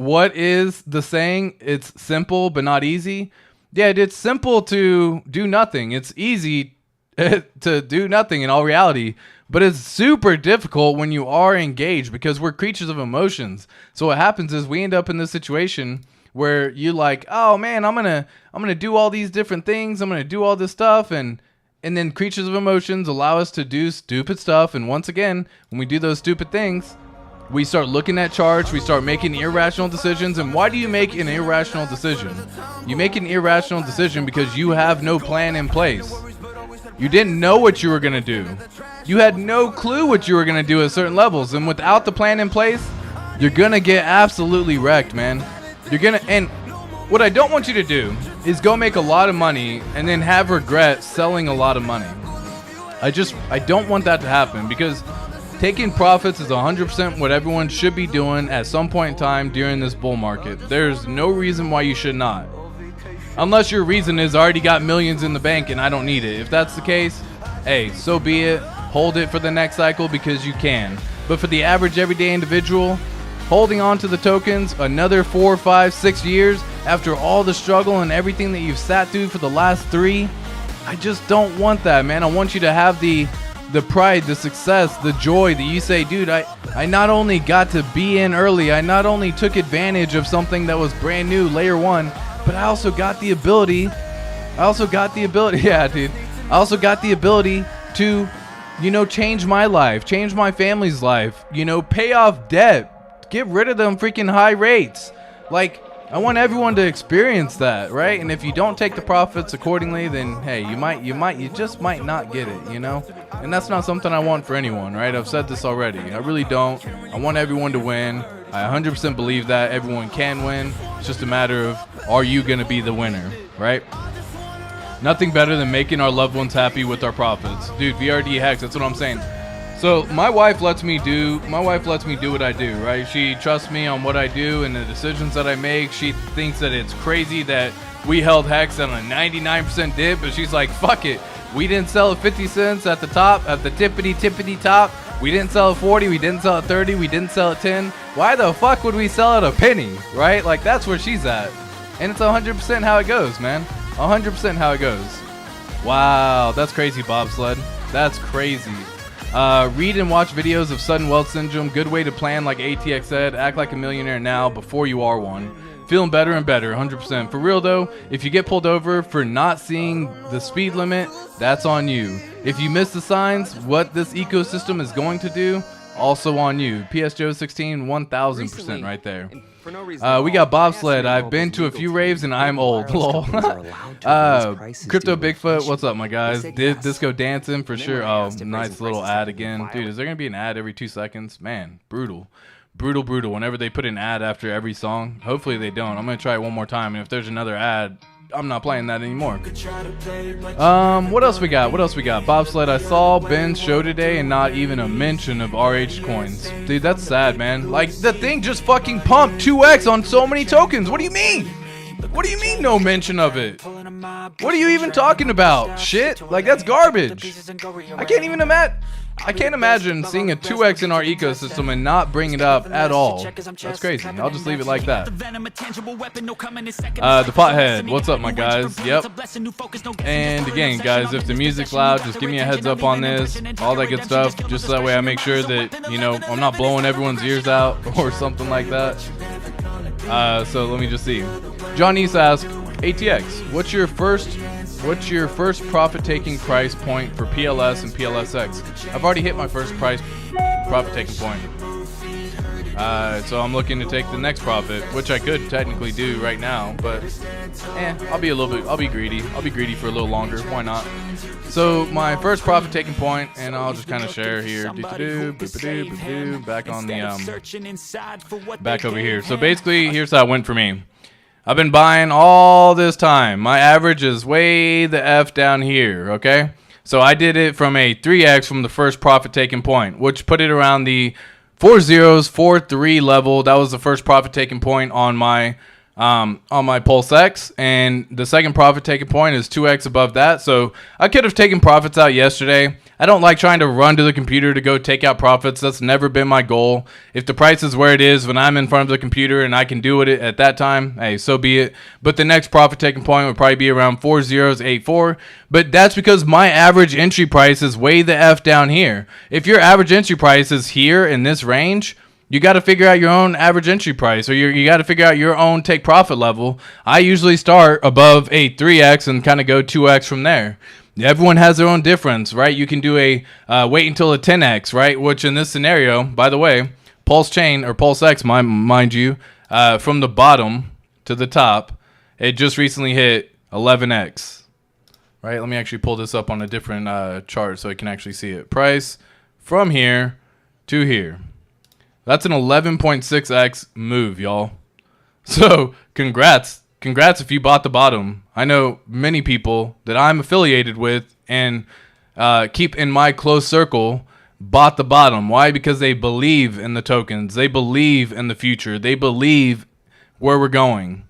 S2: What is the saying? It's simple but not easy. Yeah, it's simple to do nothing. It's easy to do nothing in all reality, but it's super difficult when you are engaged because we're creatures of emotions. So what happens is we end up in this situation where you like, oh man, I'm gonna do all these different things. I'm gonna do all this stuff, and then creatures of emotions allow us to do stupid stuff. And once again, when we do those stupid things, we start looking at charts, we start making irrational decisions. And why do you make an irrational decision? You make an irrational decision because you have no plan in place. You didn't know what you were going to do. You had no clue what you were going to do at certain levels. And without the plan in place, you're going to get absolutely wrecked, man. You're going to, and what I don't want you to do is go make a lot of money and then have regret selling a lot of money. I don't want that to happen, because taking profits is 100% what everyone should be doing at some point in time during this bull market. There's no reason why you should not. Unless your reason is I already got millions in the bank and I don't need it. If that's the case, hey, so be it. Hold it for the next cycle because you can. But for the average everyday individual, holding on to the tokens another 4, 5, 6 years after all the struggle and everything that you've sat through for the last 3, I just don't want that, man. I want you to have the pride, the success, the joy that you say, dude, I not only got to be in early, I not only took advantage of something that was brand new, layer 1, but I also got the ability, yeah, dude, I also got the ability to, you know, change my life, change my family's life, you know, pay off debt, get rid of them freaking high rates. Like, I want everyone to experience that, right? And if you don't take the profits accordingly, then hey, you just might not get it, you know? And that's not something I want for anyone, right? I've said this already. I really don't. I want everyone to win. I 100% believe that everyone can win. It's just a matter of, are you going to be the winner, right? Nothing better than making our loved ones happy with our profits. Dude, VRD HEX, that's what I'm saying. So my wife lets me do what I do, right? She trusts me on what I do and the decisions that I make. She thinks that it's crazy that we held HEX on a 99% dip, but she's like, fuck it. We didn't sell at 50 cents at the top, at the tippity top. We didn't sell at 40, we didn't sell at 30, we didn't sell at 10. Why the fuck would we sell at a penny, right? Like, that's where she's at. And it's 100% how it goes, man. 100% how it goes. Wow, that's crazy, bobsled. That's crazy. Read and watch videos of sudden wealth syndrome. Good way to plan, like ATH said. Act like a millionaire now before you are one. Feeling better and better, 100%. For real though, if you get pulled over for not seeing the speed limit, that's on you. If you miss the signs, what this ecosystem is going to do, also on you. PS Joe 16, 1000% right there. We got bobsled. I've been to a few raves and I'm old. Lol. Crypto Bigfoot, what's up, my guys? Disco dancing for sure. Oh, nice little ad again, dude. Is there gonna be an ad every 2 seconds? Man, brutal. Whenever they put an ad after every song, hopefully they don't. I'm gonna try it one more time, and if there's another ad, I'm not playing that anymore. What else we got? Bobsled, I saw Ben's show today and not even a mention of RH coins. Dude, that's sad, man. Like, the thing just fucking pumped 2x on so many tokens. What do you mean? What do you mean no mention of it? What are you even talking about? Shit? Like, that's garbage. I can't imagine seeing a 2x in our ecosystem and not bring it up at all. That's crazy. I'll just leave it like that. The pothead. What's up, my guys? Yep. And again, guys, if the music's loud, just give me a heads up on this. All that good stuff. Just so that way I make sure that, you know, I'm not blowing everyone's ears out or something like that. So let me just see. John East asks, ATX, what's your first profit-taking price point for PLS and PLSX? I've already hit my first profit-taking point. So I'm looking to take the next profit, which I could technically do right now, but I'll be greedy. I'll be greedy for a little longer. Why not? So my first profit-taking point, and I'll just kind of share here. Back on the back over here. So basically, here's how it went for me. I've been buying all this time. My average is way the F down here, okay? So I did it from a 3x from the first profit taking point, which put it around the 4043 level. That was the first profit taking point on my PulseX, and the second profit taking point is 2x above that. So I could have taken profits out yesterday. I don't like trying to run to the computer to go take out profits. That's never been my goal. If the price is where it is when I'm in front of the computer and I can do it at that time, hey, so be it. But the next profit taking point would probably be around 4084. But that's because my average entry price is way the F down here. If your average entry price is here in this range, you got to figure out your own average entry price, or you got to figure out your own take profit level. I usually start above a 3x and kind of go 2x from there. Everyone has their own difference, right? You can do a wait until a 10x, right? Which in this scenario, by the way, PulseChain or PulseX, mind you, from the bottom to the top, it just recently hit 11x. Right? Let me actually pull this up on a different chart so I can actually see it. Price from here to here. That's an 11.6x move, y'all. So congrats if you bought the bottom. I know many people that I'm affiliated with and keep in my close circle bought the bottom. Why? Because they believe in the tokens. They believe in the future. They believe where we're going.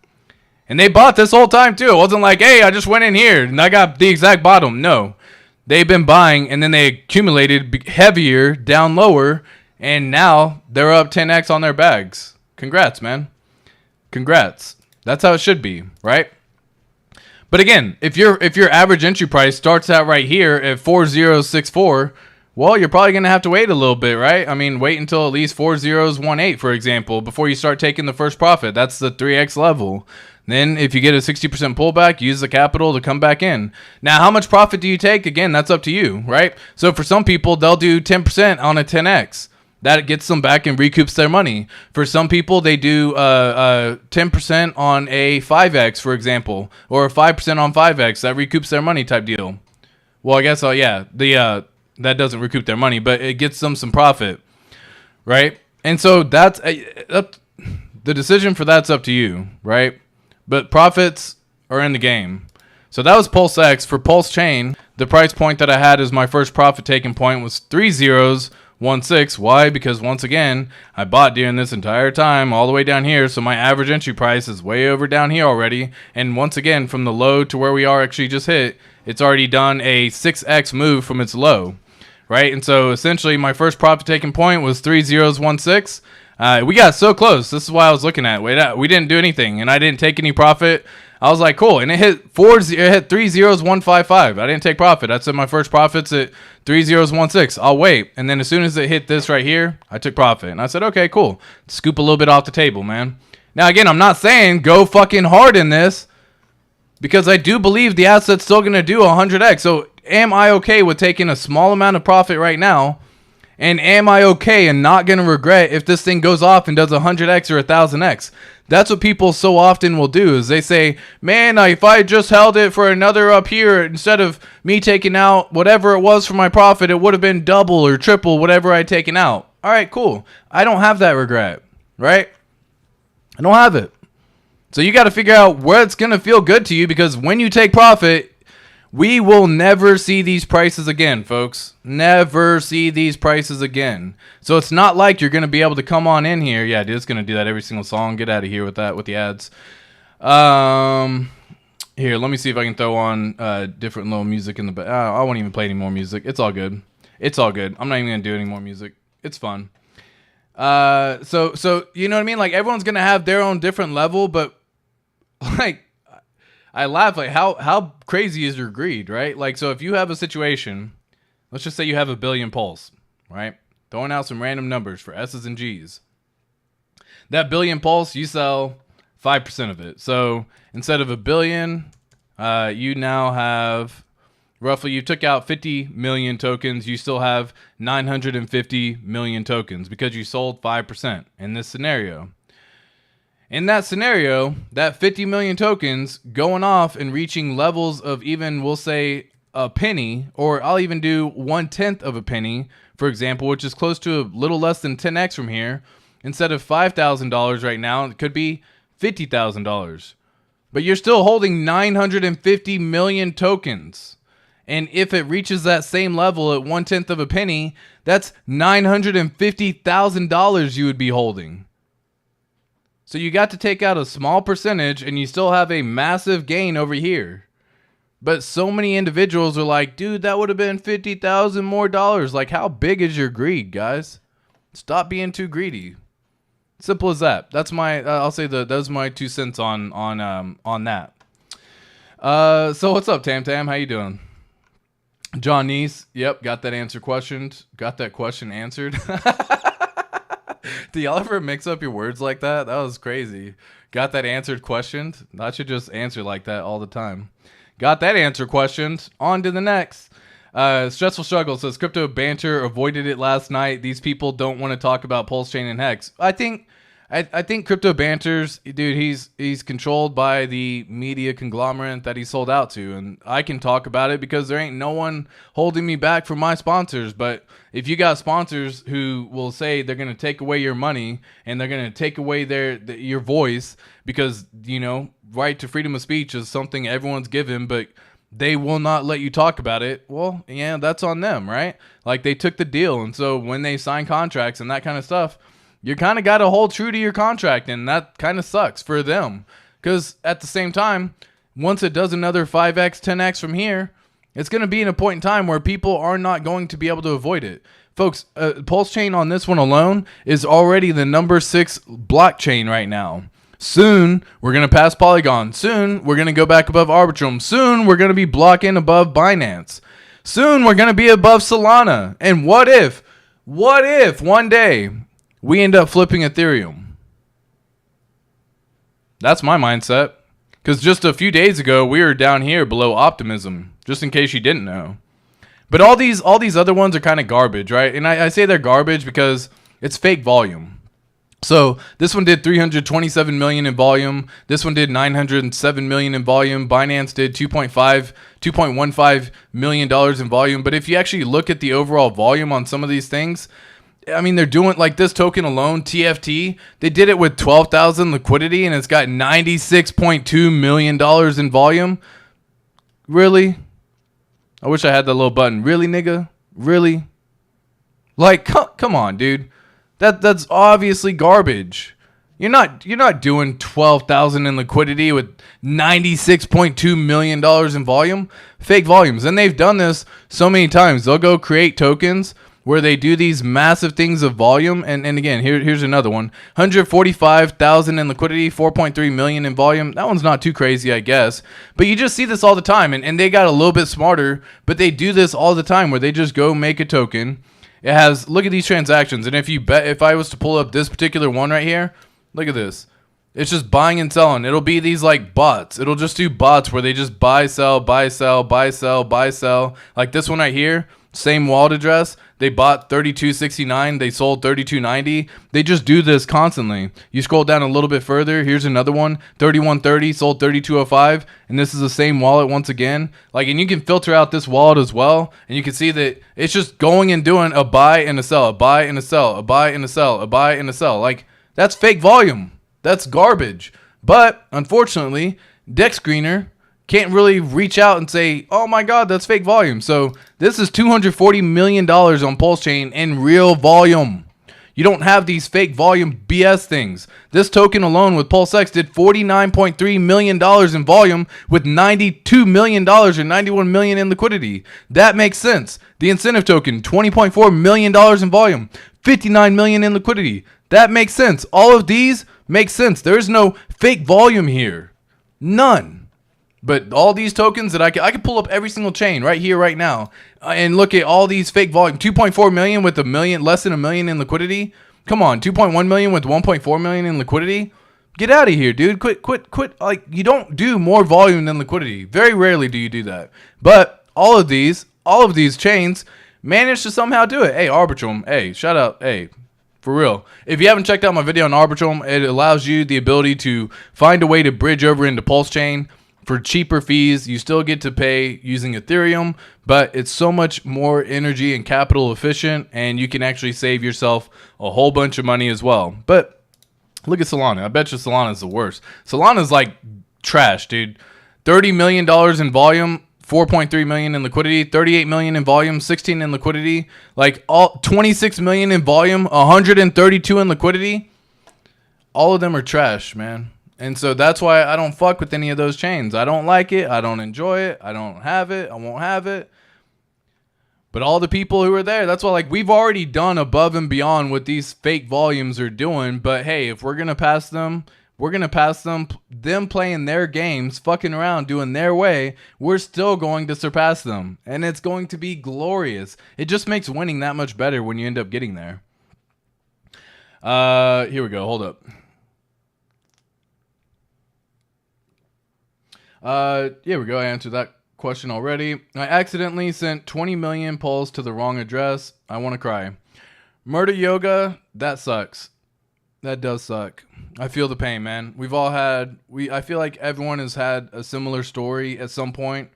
S2: And they bought this whole time too. It wasn't like, hey, I just went in here and I got the exact bottom. No. They've been buying and then they accumulated heavier down lower and now they're up 10x on their bags. Congrats, man. Congrats. That's how it should be, right? But again, if your average entry price starts out right here at 4064, well, you're probably going to have to wait a little bit, right? I mean, wait until at least 4018, for example, before you start taking the first profit. That's the 3x level. Then if you get a 60% pullback, use the capital to come back in. Now, how much profit do you take? Again, that's up to you, right? So for some people, they'll do 10% on a 10x. That gets them back and recoups their money. For some people, they do 10% on a 5x, for example, or 5% on 5x. That recoups their money type deal. Well, I guess, yeah, that doesn't recoup their money, but it gets them some profit, right? And so that's the decision for that's up to you, right? But profits are in the game. So that was PulseX. For PulseChain, the price point that I had as my first profit taking point was 3016. Why? Because once again, I bought during this entire time all the way down here. So my average entry price is way over down here already. And once again, from the low to where we are actually just hit, it's already done a 6x move from its low, right? And so essentially my first profit taking point was 3016. We got so close. This is why I was looking at. We didn't do anything, and I didn't take any profit. I was like, cool, and it hit 30155. I didn't take profit. I said my first profit's at 3016. I'll wait, and then as soon as it hit this right here, I took profit, and I said, okay, cool. Scoop a little bit off the table, man. Now again, I'm not saying go fucking hard in this, because I do believe the asset's still gonna do 100x. So am I okay with taking a small amount of profit right now? And am I okay and not going to regret if this thing goes off and does 100x or 1000x? That's what people so often will do is they say, man, if I just held it for another up here, instead of me taking out whatever it was for my profit, it would have been double or triple whatever I'd taken out. All right, cool. I don't have that regret, right? I don't have it. So you got to figure out where it's going to feel good to you, because when you take profit, we will never see these prices again, folks. Never see these prices again. So it's not like you're going to be able to come on in here. Yeah, dude, it's going to do that every single song. Get out of here with that, with the ads. Here, let me see if I can throw on different little music in the back. I won't even play any more music. It's all good. It's all good. I'm not even going to do any more music. It's fun. So you know what I mean? Like, everyone's going to have their own different level, but like, I laugh, like, how crazy is your greed, right? Like, so if you have a situation, let's just say you have 1 billion pulse, right? Throwing out some random numbers for S's and G's. That 1 billion pulse, you sell 5% of it. So instead of 1 billion, you now have roughly, you took out 50 million tokens. You still have 950 million tokens because you sold 5% in this scenario. In that scenario, that 50 million tokens going off and reaching levels of even, we'll say, a penny, or I'll even do 1/10 of a penny, for example, which is close to a little less than 10x from here. Instead of $5,000 right now, it could be $50,000. But you're still holding 950 million tokens. And if it reaches that same level at 1/10 of a penny, that's $950,000 you would be holding. So you got to take out a small percentage and you still have a massive gain over here. But so many individuals are like, dude, that would have been $50,000 more dollars. Like, how big is your greed, guys? Stop being too greedy. Simple as that. That's my, I'll say those are my 2 cents on that. So what's up, Tam Tam? How you doing? John Neese. Yep. Got that answer questioned. Got that question answered. Do y'all ever mix up your words like that? That was crazy. Got that answered questioned? I should just answer like that all the time. Got that answer questioned. On to the next. Stressful Struggle says crypto banter avoided it last night. These people don't want to talk about PulseChain and HEX. I think crypto banters, dude. He's controlled by the media conglomerate that he sold out to, and I can talk about it because there ain't no one holding me back from my sponsors. But if you got sponsors who will say they're gonna take away your money and they're gonna take away your voice because right to freedom of speech is something everyone's given, but they will not let you talk about it. Well, yeah, that's on them, right? Like they took the deal. And so when they sign contracts and that kind of stuff, you kind of got to hold true to your contract. And that kind of sucks for them. Because at the same time, once it does another 5x, 10x from here, it's going to be in a point in time where people are not going to be able to avoid it. Folks, PulseChain on this one alone is already the number 6 blockchain right now. Soon, we're going to pass Polygon. Soon, we're going to go back above Arbitrum. Soon, we're going to be blocking above Binance. Soon, we're going to be above Solana. And what if one day we end up flipping Ethereum? That's my mindset. Because just a few days ago, we were down here below Optimism, just in case you didn't know. But all these other ones are kind of garbage, right? And I say they're garbage because it's fake volume. So this one did 327 million in volume. This one did 907 million in volume. Binance did 2.15 million dollars in volume. But if you actually look at the overall volume on some of these things, I mean, they're doing like this token alone, TFT. They did it with 12,000 liquidity, and it's got 96.2 million dollars in volume. Really? I wish I had that little button. Really, nigga? Really? Like, come on, dude. That's obviously garbage. You're not doing 12,000 in liquidity with 96.2 million dollars in volume. Fake volumes. And they've done this so many times. They'll go create tokens where they do these massive things of volume. And again, here's another one. 145,000 in liquidity, 4.3 million in volume. That one's not too crazy, I guess. But you just see this all the time. And they got a little bit smarter, but they do this all the time where they just go make a token. It has, look at these transactions. And if I was to pull up this particular one right here, look at this. It's just buying and selling. It'll be these like bots. It'll just do bots where they just buy, sell, buy, sell, buy, sell, buy, sell. Like this one right here, same wallet address. They bought 32.69. They sold 32.90. They just do this constantly. You scroll down a little bit further. Here's another one. 31.30 sold 32.05. And this is the same wallet once again. Like, and you can filter out this wallet as well. And you can see that it's just going and doing a buy and a sell, a buy and a sell, a buy and a sell, a buy and a sell. Like, that's fake volume. That's garbage. But unfortunately, Dex Screener can't really reach out and say, oh my God, that's fake volume. So this is $240 million on PulseChain in real volume. You don't have these fake volume BS things. This token alone with PulseX did $49.3 million in volume with $92 million or $91 million in liquidity. That makes sense. The incentive token, $20.4 million in volume, $59 million in liquidity. That makes sense. All of these make sense. There is no fake volume here. None. But all these tokens that I could pull up every single chain right here, right now, and look at all these fake volume. 2.4 million with less than a million in liquidity. Come on, 2.1 million with 1.4 million in liquidity. Get out of here, dude. Quit. Like, you don't do more volume than liquidity. Very rarely do you do that. But all of these chains manage to somehow do it. Hey, Arbitrum. Hey, shout out. Hey. For real. If you haven't checked out my video on Arbitrum, it allows you the ability to find a way to bridge over into PulseChain for cheaper fees. You still get to pay using Ethereum, but it's so much more energy and capital efficient, and you can actually save yourself a whole bunch of money as well. But look at Solana. I bet you Solana's the worst. Solana's like trash, dude. $30 million in volume, 4.3 million in liquidity, 38 million in volume, 16 in liquidity, like all 26 million in volume, 132 in liquidity. All of them are trash, man. And so that's why I don't fuck with any of those chains. I don't like it. I don't enjoy it. I don't have it. I won't have it. But all the people who are there, that's why, like, we've already done above and beyond what these fake volumes are doing. But hey, if we're going to pass them, we're going to pass them playing their games, fucking around, doing their way. We're still going to surpass them. And it's going to be glorious. It just makes winning that much better when you end up getting there. Here we go. Hold up. Here we go. I answered that question already. I accidentally sent 20 million polls to the wrong address. I want to cry. Murder yoga, that sucks. That does suck. I feel the pain, man. We've all had, I feel like everyone has had a similar story at some point.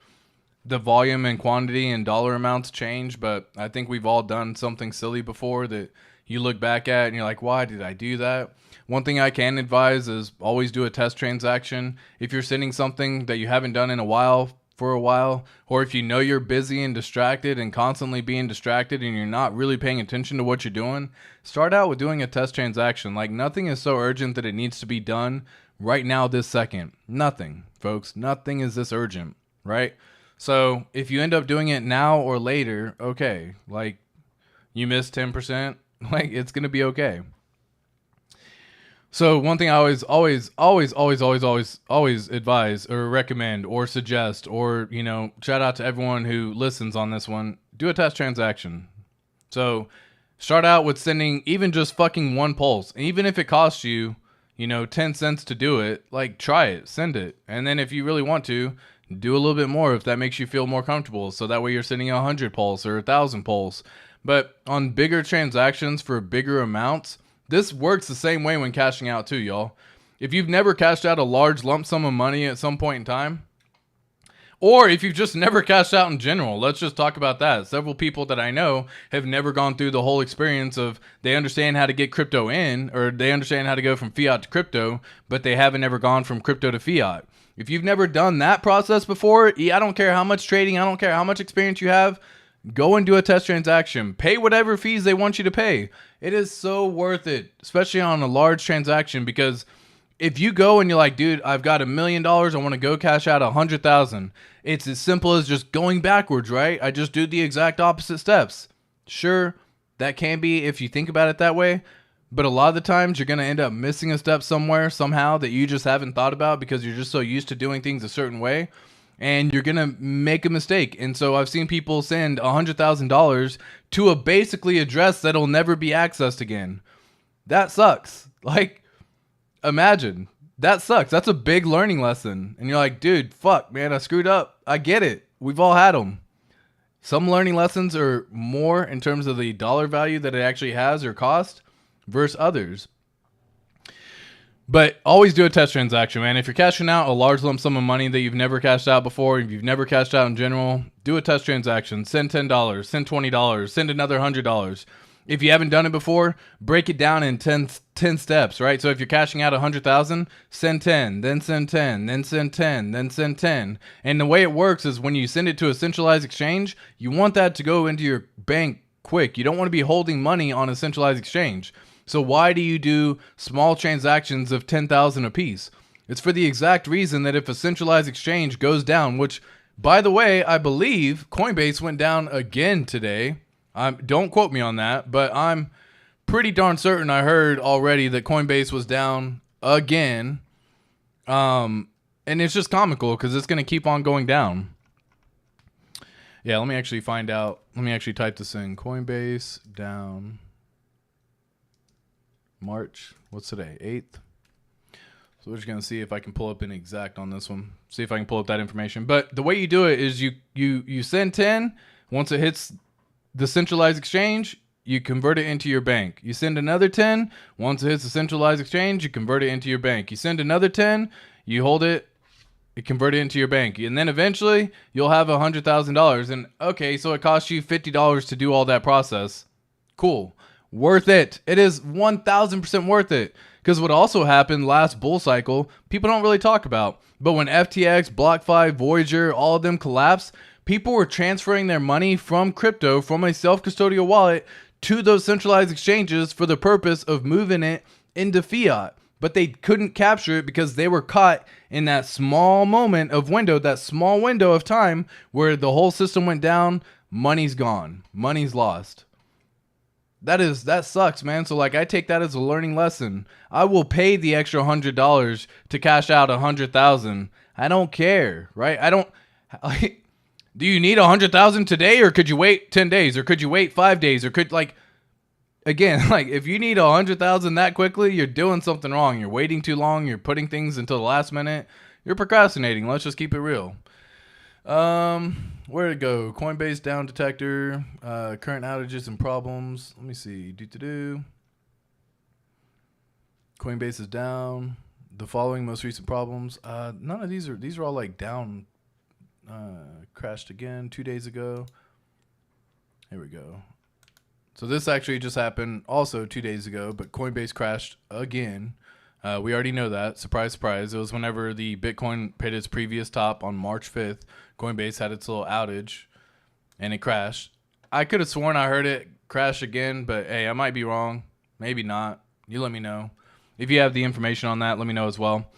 S2: The volume and quantity and dollar amounts change, but I think we've all done something silly before that you look back at and you're like, why did I do that? One thing I can advise is always do a test transaction. If you're sending something that you haven't done in a while, or if you know you're busy and distracted and constantly being distracted and you're not really paying attention to what you're doing, start out with doing a test transaction. Like, nothing is so urgent that it needs to be done right now, this second. Nothing, folks. Nothing is this urgent, right? So if you end up doing it now or later, okay, like you missed 10%, like it's going to be okay. So one thing I always advise or recommend or suggest, or, you know, shout out to everyone who listens on this one, do a test transaction. So start out with sending even just fucking one pulse. Even if it costs you, you know, 10 cents to do it, like try it, send it. And then if you really want to, do a little bit more if that makes you feel more comfortable. So that way you're sending 100 pulse or 1,000 pulse. But on bigger transactions for bigger amounts, this works the same way when cashing out too, y'all. If you've never cashed out a large lump sum of money at some point in time, or if you've just never cashed out in general, let's just talk about that. Several people that I know have never gone through the whole experience of they understand how to get crypto in, or they understand how to go from fiat to crypto, but they haven't ever gone from crypto to fiat. If you've never done that process before, I don't care how much trading, I don't care how much experience you have, go and do a test transaction. Pay whatever fees they want you to pay. It is so worth it, especially on a large transaction, because if you go and you're like, dude, I've got $1 million, I want to go cash out 100,000. It's as simple as just going backwards, right? I just do the exact opposite steps. Sure, that can be if you think about it that way, but a lot of the times you're going to end up missing a step somewhere, somehow, that you just haven't thought about because you're just so used to doing things a certain way. And you're going to make a mistake. And so I've seen people send $100,000 to a basically address that'll never be accessed again. That sucks. Like, imagine. That sucks. That's a big learning lesson. And you're like, dude, fuck, man, I screwed up. I get it. We've all had them. Some learning lessons are more in terms of the dollar value that it actually has or cost versus others. But always do a test transaction, man. If you're cashing out a large lump sum of money that you've never cashed out before, if you've never cashed out in general, do a test transaction. Send $10, send $20, send another $100. If you haven't done it before, break it down in 10 steps, right? So if you're cashing out 100,000, send 10, then send 10, then send 10, then send 10. And the way it works is when you send it to a centralized exchange, you want that to go into your bank quick. You don't want to be holding money on a centralized exchange. So why do you do small transactions of 10,000 apiece? It's for the exact reason that if a centralized exchange goes down, which, by the way, I believe Coinbase went down again today. Don't quote me on that, but I'm pretty darn certain I heard already that Coinbase was down again. And it's just comical because it's going to keep on going down. Yeah, let me actually find out. Let me actually type this in. Coinbase down. March, what's today? 8th. So we're just going to see if I can pull up an exact on this one. See if I can pull up that information. But the way you do it is you send 10. Once it hits the centralized exchange, you convert it into your bank. You send another 10. Once it hits the centralized exchange, you convert it into your bank. You send another 10. You hold it. You convert it into your bank. And then eventually, you'll have $100,000. And okay, so it costs you $50 to do all that process. Cool. Worth it. It is 1,000% worth it. Because what also happened last bull cycle, people don't really talk about. But when FTX, BlockFi, Voyager, all of them collapsed, people were transferring their money from crypto, from a self-custodial wallet, to those centralized exchanges for the purpose of moving it into fiat. But they couldn't capture it because they were caught in that small moment of window, that small window of time where the whole system went down, money's gone, money's lost. That sucks, man. So like I take that as a learning lesson. I will pay the extra $100 to cash out 100,000. I don't care, right? I don't. Do you need 100,000 today, or could you wait 10 days, or could you wait 5 days, or could again, if you need 100,000 that quickly, you're doing something wrong. You're waiting too long. You're putting things until the last minute. You're procrastinating. Let's just keep it real. Where'd it go? Coinbase down detector, current outages and problems. Let me see. Coinbase is down. The following most recent problems. None of these are all like down. Crashed again 2 days ago. Here we go. So this actually just happened also 2 days ago, but Coinbase crashed again. We already know that. Surprise, surprise. It was whenever the Bitcoin hit its previous top on March 5th. Coinbase had its little outage, and it crashed. I could have sworn I heard it crash again, but hey, I might be wrong. Maybe not. You let me know. If you have the information on that, let me know as well.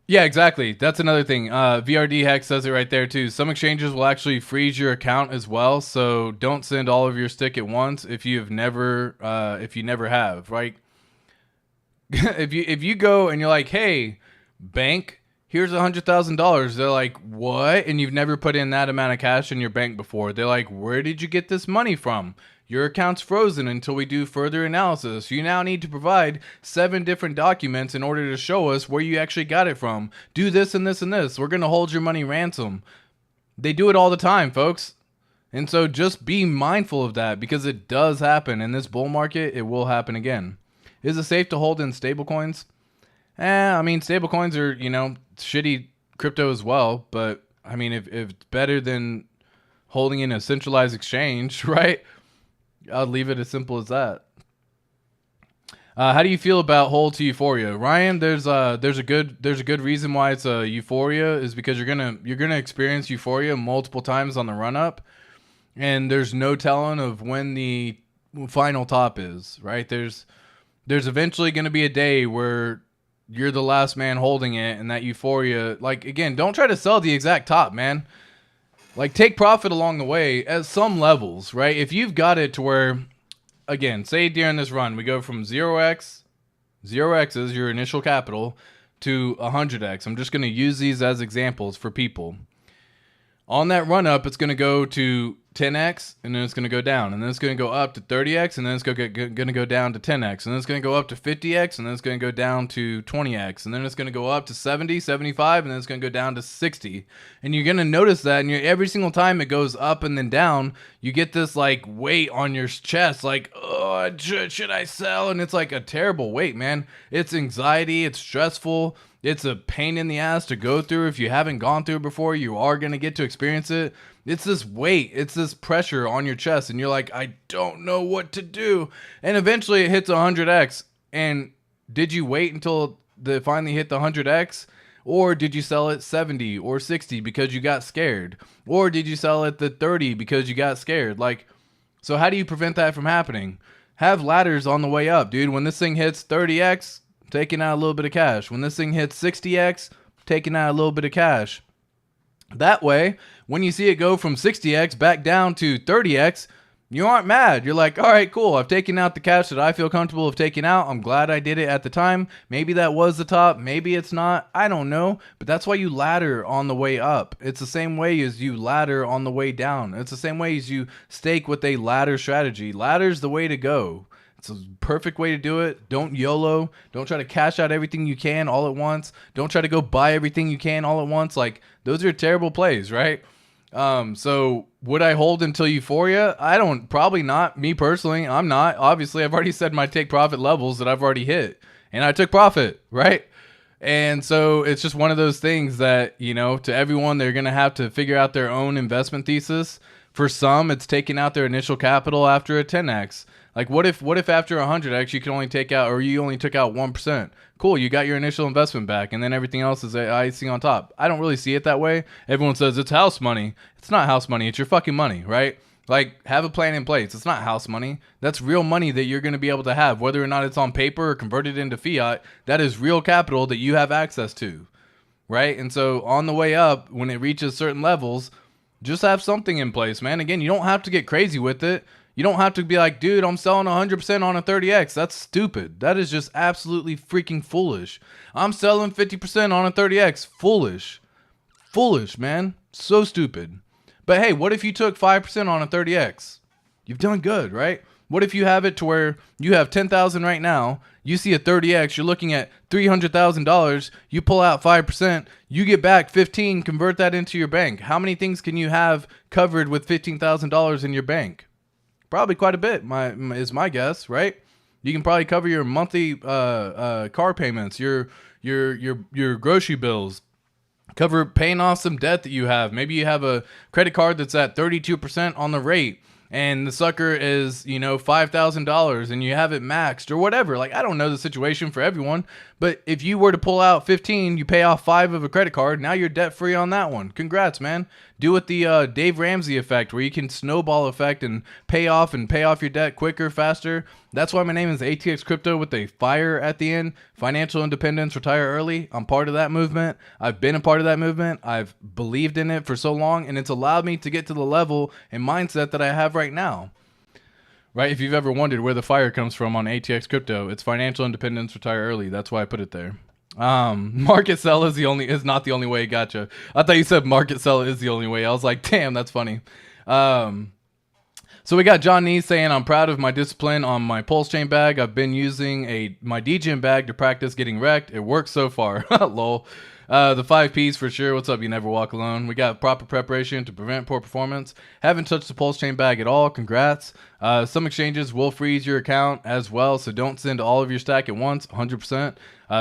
S2: Yeah, exactly. That's another thing. VRD HEX says it right there too. Some exchanges will actually freeze your account as well, so don't send all of your stick at once if you never have, right? if you go and you're like, hey, bank, here's $100,000. They're like, what? And you've never put in that amount of cash in your bank before. They're like, where did you get this money from? Your account's frozen until we do further analysis. You now need to provide 7 different documents in order to show us where you actually got it from. Do this and this and this. We're going to hold your money ransom. They do it all the time, folks. And so just be mindful of that because it does happen. In this bull market, it will happen again. Is it safe to hold in stablecoins? I mean, stablecoins are, shitty crypto as well. But, I mean, if it's better than holding in a centralized exchange, right? I'll leave it as simple as that. How do you feel about hold to euphoria, Ryan? There's a good reason why it's a euphoria is because you're gonna experience euphoria multiple times on the run up, and there's no telling of when the final top is. Right? There's eventually gonna be a day where you're the last man holding it, and that euphoria. Like again, don't try to sell the exact top, man. Like, take profit along the way at some levels, right? If you've got it to where, again, say during this run, we go from 0x is your initial capital, to 100x. I'm just going to use these as examples for people. On that run up, it's going to go to 10x, and then it's going to go down, and then it's going to go up to 30x, and then it's going to go down to 10x, and then it's going to go up to 50x, and then it's going to go down to 20x, and then it's going to go up to 70, 75, and then it's going to go down to 60. And you're going to notice that, and every single time it goes up and then down, you get this like weight on your chest, like, oh, should I sell? And it's like a terrible weight, man. It's anxiety, it's stressful. It's a pain in the ass to go through. If you haven't gone through it before, you are going to get to experience it. It's this weight. It's this pressure on your chest. And you're like, I don't know what to do. And eventually it hits 100x. And did you wait until it finally hit the 100x? Or did you sell it 70 or 60 because you got scared? Or did you sell it the 30 because you got scared? Like, so how do you prevent that from happening? Have ladders on the way up, dude. When this thing hits 30x, taking out a little bit of cash. When this thing hits 60x, taking out a little bit of cash. That way, when you see it go from 60x back down to 30x, you aren't mad. You're like, all right, cool. I've taken out the cash that I feel comfortable of taking out. I'm glad I did it at the time. Maybe that was the top. Maybe it's not. I don't know. But that's why you ladder on the way up. It's the same way as you ladder on the way down. It's the same way as you stake with a ladder strategy. Ladder's the way to go. It's a perfect way to do it. Don't YOLO. Don't try to cash out everything you can all at once. Don't try to go buy everything you can all at once. Like, those are terrible plays, right? So would I hold until euphoria? Probably not. Me personally, I'm not. Obviously, I've already said my take profit levels that I've already hit, and I took profit, right? And so it's just one of those things that, to everyone, they're going to have to figure out their own investment thesis. For some, it's taking out their initial capital after a 10x. Like, what if after 100x you can only take out, or you only took out 1%? Cool, you got your initial investment back, and then everything else is icing on top. I don't really see it that way. Everyone says it's house money. It's not house money. It's your fucking money, right? Like, have a plan in place. It's not house money. That's real money that you're going to be able to have, whether or not it's on paper or converted into fiat. That is real capital that you have access to, right? And so on the way up, when it reaches certain levels, just have something in place, man. Again, you don't have to get crazy with it. You don't have to be like, dude, I'm selling 100% on a 30x. That's stupid. That is just absolutely freaking foolish. I'm selling 50% on a 30x. Foolish. Foolish, man. So stupid. But hey, what if you took 5% on a 30x? You've done good, right? What if you have it to where you have 10,000 right now, you see a 30x, you're looking at $300,000, you pull out 5%, you get back 15, convert that into your bank. How many things can you have covered with $15,000 in your bank? Probably quite a bit, is my guess, right? You can probably cover your monthly car payments, your grocery bills, cover paying off some debt that you have. Maybe you have a credit card that's at 32% on the rate, and the sucker is, $5,000 and you have it maxed or whatever. Like, I don't know the situation for everyone, but if you were to pull out 15, you pay off 5 of a credit card, now you're debt free on that one. Congrats, man. Do it the Dave Ramsey effect, where you can snowball effect and pay off your debt quicker, faster. That's why my name is ATX Crypto with a fire at the end. Financial independence, retire early. I'm part of that movement. I've been a part of that movement. I've believed in it for so long, and it's allowed me to get to the level and mindset that I have right now. Right? If you've ever wondered where the fire comes from on ATX Crypto, it's financial independence, retire early. That's why I put it there. Market sell is not the only way. Gotcha. I thought you said market sell is the only way. I was like, damn, that's funny. So we got John Nee saying, I'm proud of my discipline on my PulseChain bag. I've been using my DGen bag to practice getting wrecked. It works so far. Lol. The 5 Ps for sure. What's up? You never walk alone. We got proper preparation to prevent poor performance. Haven't touched the PulseChain bag at all. Congrats. Some exchanges will freeze your account as well, so don't send all of your stack at once. 100%.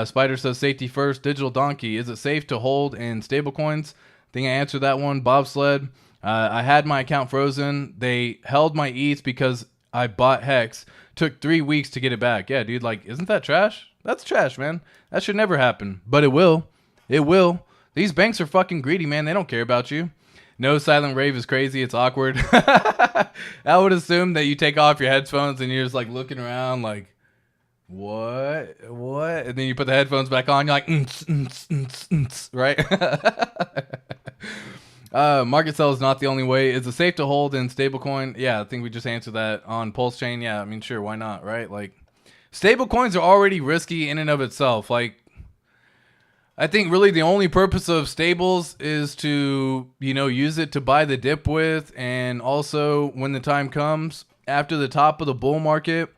S2: Spider says safety first. Digital Donkey. Is it safe to hold in stablecoins? I think I answered that one. Bobsled. I had my account frozen. They held my ETH because I bought HEX. Took 3 weeks to get it back. Yeah, dude, like, isn't that trash? That's trash, man. That should never happen. But it will. It will. These banks are fucking greedy, man. They don't care about you. No silent rave is crazy. It's awkward. I would assume that you take off your headphones and you're just like looking around like, what? And then you put the headphones back on. You're like, right? Market sell is not the only way. Is it safe to hold in stablecoin? Yeah, I think we just answered that on PulseChain. Yeah, I mean, sure, why not, right? Like, stablecoins are already risky in and of itself. Like, I think really the only purpose of stables is to, use it to buy the dip with, and also when the time comes after the top of the bull market,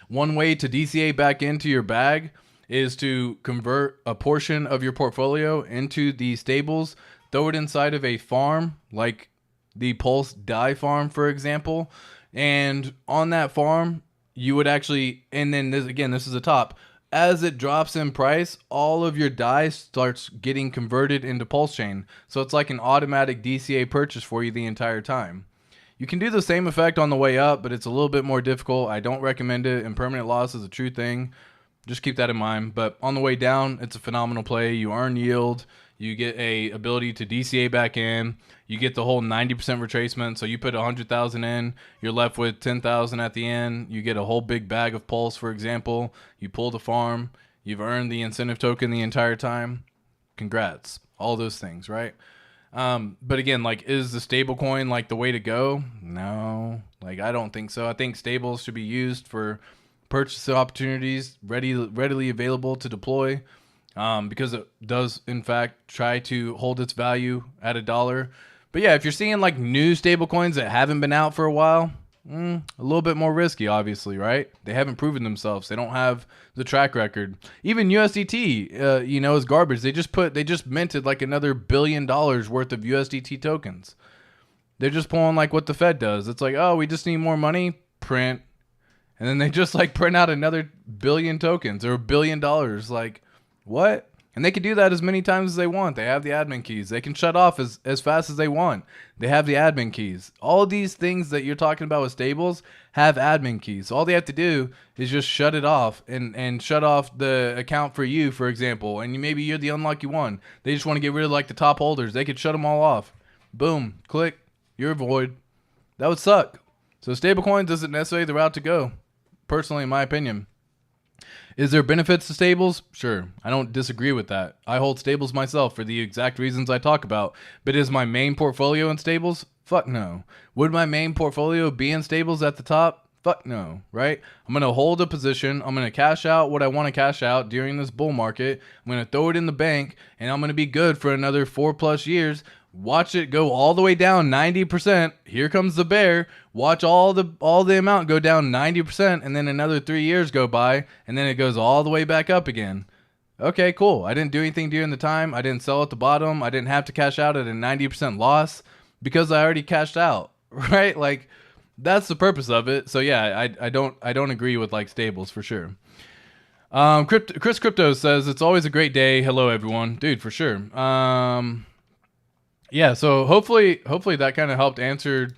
S2: one way to DCA back into your bag is to convert a portion of your portfolio into the stables. Throw it inside of a farm, like the Pulse Dye farm, for example. And on that farm, you would actually, and then this is a top. As it drops in price, all of your Dye starts getting converted into PulseChain. So it's like an automatic DCA purchase for you the entire time. You can do the same effect on the way up, but it's a little bit more difficult. I don't recommend it. Impermanent loss is a true thing. Just keep that in mind. But on the way down, it's a phenomenal play. You earn yield. You get a ability to DCA back in. You get the whole 90% retracement. So you put 100,000 in, you're left with 10,000 at the end. You get a whole big bag of Pulse, for example. You pull the farm. You've earned the incentive token the entire time. Congrats. All those things, right? But again, like, is the stablecoin like the way to go? No, like, I don't think so. I think stables should be used for purchase opportunities, readily available to deploy. Because it does, in fact, try to hold its value at $1. But yeah, if you're seeing like new stable coins that haven't been out for a while, a little bit more risky, obviously, right? They haven't proven themselves. They don't have the track record. Even USDT, is garbage. They just minted like another $1 billion worth of USDT tokens. They're just pulling like what the Fed does. It's like, oh, we just need more money, print. And then they just like print out another billion tokens or $1 billion. Like, what? And they can do that as many times as they want. They have the admin keys. They can shut off as fast as they want. They have the admin keys. All these things that you're talking about with stables have admin keys. All they have to do is just shut it off and shut off the account for you, for example. And maybe you're the unlucky one. They just want to get rid of like the top holders. They could shut them all off. Boom. Click. You're void. That would suck. So stablecoins isn't necessarily the route to go, personally, in my opinion. Is there benefits to stables? Sure. I don't disagree with that. I hold stables myself for the exact reasons I talk about. But is my main portfolio in stables? Fuck no. Would my main portfolio be in stables at the top? Fuck no, right? I'm going to hold a position. I'm going to cash out what I want to cash out during this bull market. I'm going to throw it in the bank, and I'm going to be good for another 4+ years. watch it go all the way down 90%. Here comes the bear. Watch all the amount go down 90%, and then another 3 years go by, and then it goes all the way back up again. Okay, cool. I didn't do anything during the time. I didn't sell at the bottom. I didn't have to cash out at a 90% loss because I already cashed out, right? Like, that's the purpose of it. So yeah, I don't agree with like stables for sure. Chris Crypto says it's always a great day. Hello everyone, dude, for sure. Yeah, so hopefully that kind of helped answer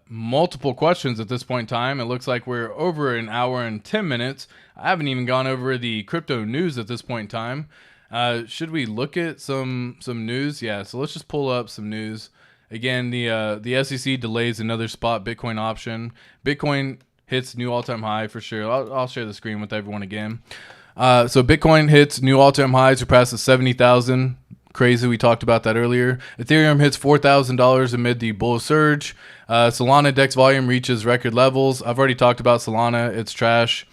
S2: multiple questions at this point in time. It looks like we're over an hour and 10 minutes. I haven't even gone over the crypto news at this point in time. Should we look at some news? Yeah, so let's just pull up some news. Again, the SEC delays another spot Bitcoin option. Bitcoin hits new all-time high for sure. I'll share the screen with everyone again. So Bitcoin hits new all-time high, surpasses 70,000. Crazy, we talked about that earlier. Ethereum hits $4,000 amid the bull surge. Solana DEX volume reaches record levels. I've already talked about Solana. It's trash,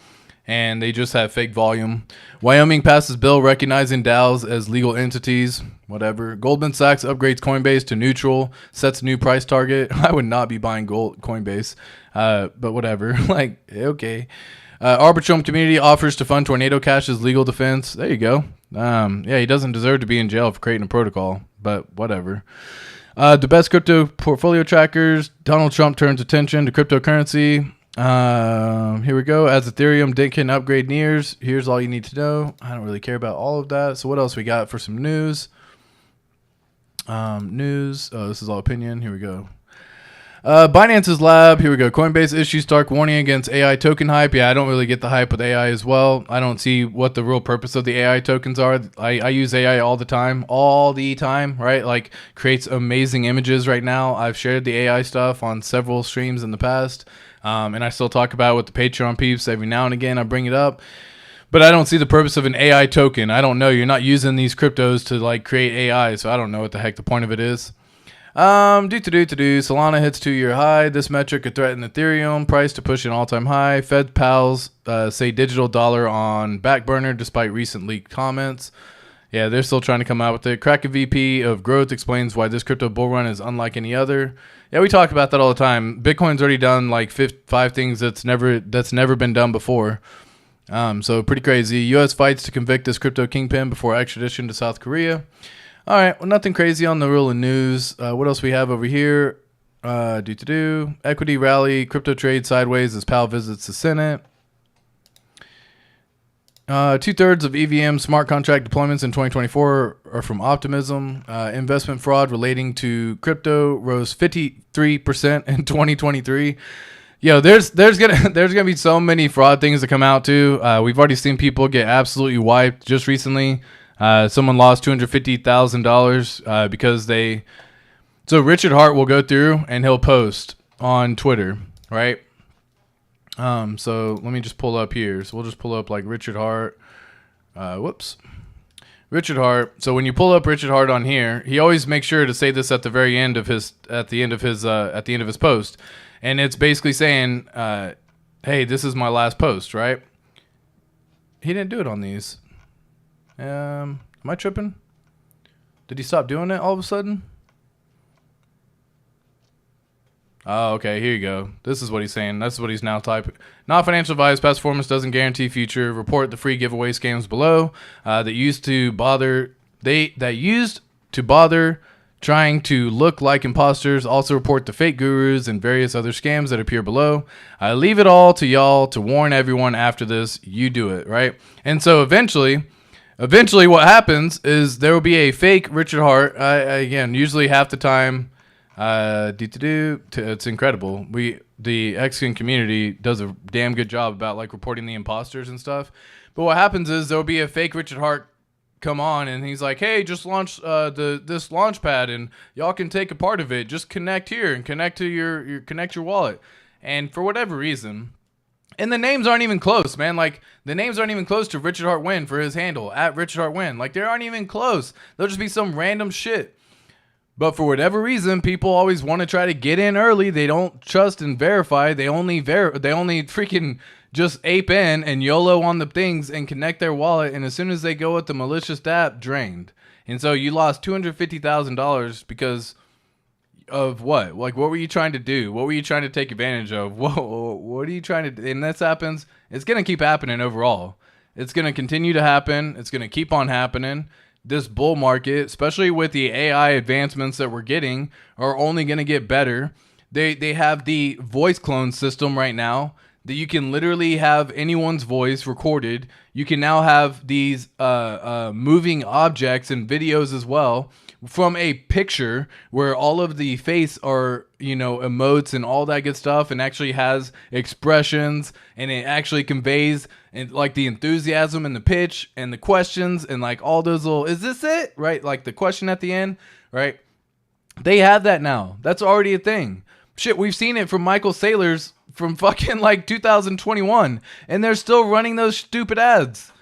S2: and they just have fake volume. Wyoming passes bill recognizing DAOs as legal entities. Whatever. Goldman Sachs upgrades Coinbase to neutral, sets a new price target. I would not be buying Coinbase, but whatever. Like, okay. Arbitrum community offers to fund Tornado Cash's legal defense. There you go. Yeah, he doesn't deserve to be in jail for creating a protocol, but whatever. The best crypto portfolio trackers. Donald Trump turns attention to cryptocurrency. Here we go. As Ethereum can upgrade nears. Here's all you need to know. I don't really care about all of that. So what else we got for some news? News. Oh, this is all opinion. Here we go. Binance's lab. Here we go. Coinbase issues stark warning against AI token hype. Yeah, I don't really get the hype with AI as well. I don't see what the real purpose of the AI tokens are. I use AI all the time, right? Like, creates amazing images right now. I've shared the AI stuff on several streams in the past, and I still talk about it with the Patreon peeps every now and again. I bring it up. But I don't see the purpose of an AI token. I don't know. You're not using these cryptos to like create AI, so I don't know what the heck the point of it is. Solana hits 2-year high. This metric could threaten Ethereum price to push an all-time high. Fed pals say digital dollar on back burner despite recent leaked comments. Yeah, they're still trying to come out with it. Kraken VP of Growth explains why this crypto bull run is unlike any other. Yeah, we talk about that all the time. Bitcoin's already done like 5 things that's never been done before. So pretty crazy. U.S. fights to convict this crypto kingpin before extradition to South Korea. All right, well, nothing crazy on the real news. What else we have over here? Equity rally, crypto trade sideways as Powell visits the Senate. 2/3 of EVM smart contract deployments in 2024 are from optimism. Investment fraud relating to crypto rose 53% in 2023. Yo, there's gonna be so many fraud things that come out too. We've already seen people get absolutely wiped just recently. Someone lost $250,000 because they. So Richard Hart will go through and he'll post on Twitter, right? So let me just pull up here. So we'll just pull up like Richard Hart. Richard Hart. So when you pull up Richard Hart on here, he always makes sure to say this at the very end of his post. And it's basically saying, hey, this is my last post, right? He didn't do it on these. Am I tripping? Did he stop doing it all of a sudden? Oh, okay, here you go. This is what he's saying. That's what he's now typing. Not financial advice. Past performance doesn't guarantee future. Report the free giveaway scams below that used to bother trying to look like imposters. Also report the fake gurus and various other scams that appear below. I leave it all to y'all to warn everyone after this. You do it, right? And so eventually what happens is there will be a fake Richard Hart. Again, usually half the time, it's incredible. The Mexican community does a damn good job about like reporting the imposters and stuff. But what happens is there will be a fake Richard Hart come on and he's like, hey, just launch this launch pad and y'all can take a part of it. Just connect here and connect to your wallet. And for whatever reason, and the names aren't even close, man. Like the names aren't even close to Richard Hart Win for his handle at Richard Hart Win. Like they aren't even close. They'll just be some random shit. But for whatever reason, people always want to try to get in early. They don't trust and verify. They only freaking just ape in and YOLO on the things and connect their wallet. And as soon as they go with the malicious app, drained. And so you lost $250,000 because of what? Like, what were you trying to do? What were you trying to take advantage of? What are you trying to do? And this happens. It's going to keep happening overall. It's going to continue to happen. It's going to keep on happening. This bull market, especially with the AI advancements that we're getting, are only going to get better. They have the voice clone system right now that you can literally have anyone's voice recorded. You can now have these moving objects and videos as well from a picture where all of the face are, emotes and all that good stuff, and actually has expressions, and it actually conveys and like the enthusiasm and the pitch and the questions and like all those little, is this it? Right? Like the question at the end, right? They have that now. That's already a thing. Shit, we've seen it from Michael Saylor's from fucking like 2021, and they're still running those stupid ads.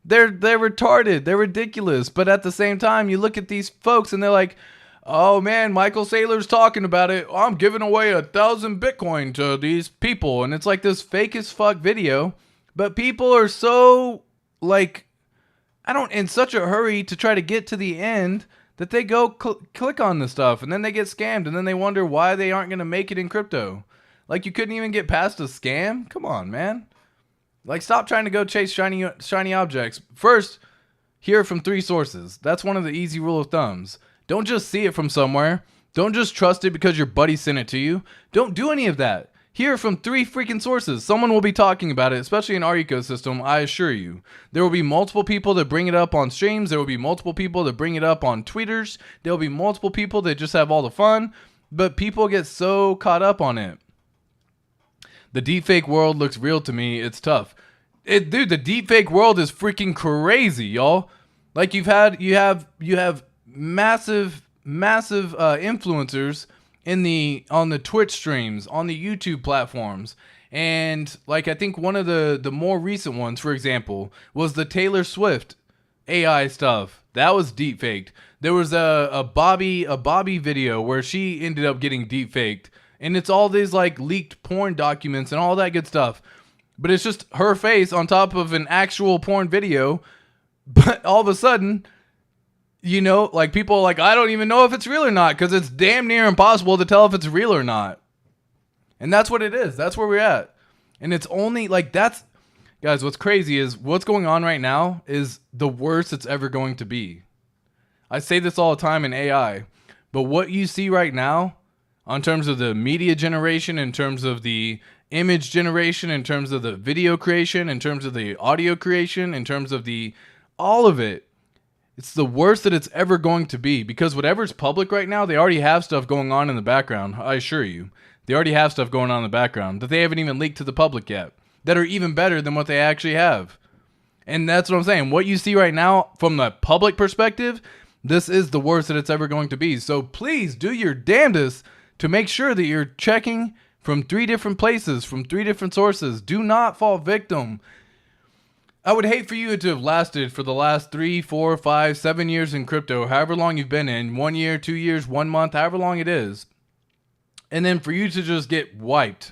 S2: They're retarded. They're ridiculous. But at the same time, you look at these folks and they're like, oh man, Michael Saylor's talking about it. I'm giving away 1,000 Bitcoin to these people. And it's like this fake as fuck video. But people are so like, in such a hurry to try to get to the end that they go click on the stuff, and then they get scammed, and then they wonder why they aren't going to make it in crypto. Like, you couldn't even get past a scam? Come on, man. Like, stop trying to go chase shiny objects. First, hear from 3 sources. That's one of the easy rule of thumbs. Don't just see it from somewhere. Don't just trust it because your buddy sent it to you. Don't do any of that. Hear from 3 freaking sources. Someone will be talking about it, especially in our ecosystem, I assure you. There will be multiple people that bring it up on streams. There will be multiple people that bring it up on tweeters. There will be multiple people that just have all the fun. But people get so caught up on it. The deepfake world looks real to me. It's tough. Dude, the deepfake world is freaking crazy, y'all. Like, you have massive influencers on the Twitch streams, on the YouTube platforms. And like, I think one of the more recent ones, for example, was the Taylor Swift AI stuff. That was deep faked. There was a Bobby video where she ended up getting deep faked. And it's all these like leaked porn documents and all that good stuff. But it's just her face on top of an actual porn video. But all of a sudden, like, people are like, I don't even know if it's real or not, because it's damn near impossible to tell if it's real or not. And that's what it is. That's where we're at. And it's only like, guys, what's crazy is what's going on right now is the worst it's ever going to be. I say this all the time in AI, but what you see right now, in terms of the media generation, in terms of the image generation, in terms of the video creation, in terms of the audio creation, in terms of all of it, it's the worst that it's ever going to be, because whatever's public right now, they already have stuff going on in the background. I assure you. They already have stuff going on in the background that they haven't even leaked to the public yet, that are even better than what they actually have. And that's what I'm saying. What you see right now from the public perspective, this is the worst that it's ever going to be. So please do your damnedest to make sure that you're checking from 3 different places, from 3 different sources. Do not fall victim. I would hate for you to have lasted for the last 3, 4, 5, 7 years in crypto, however long you've been in, 1 year, 2 years, 1 month, however long it is. And then for you to just get wiped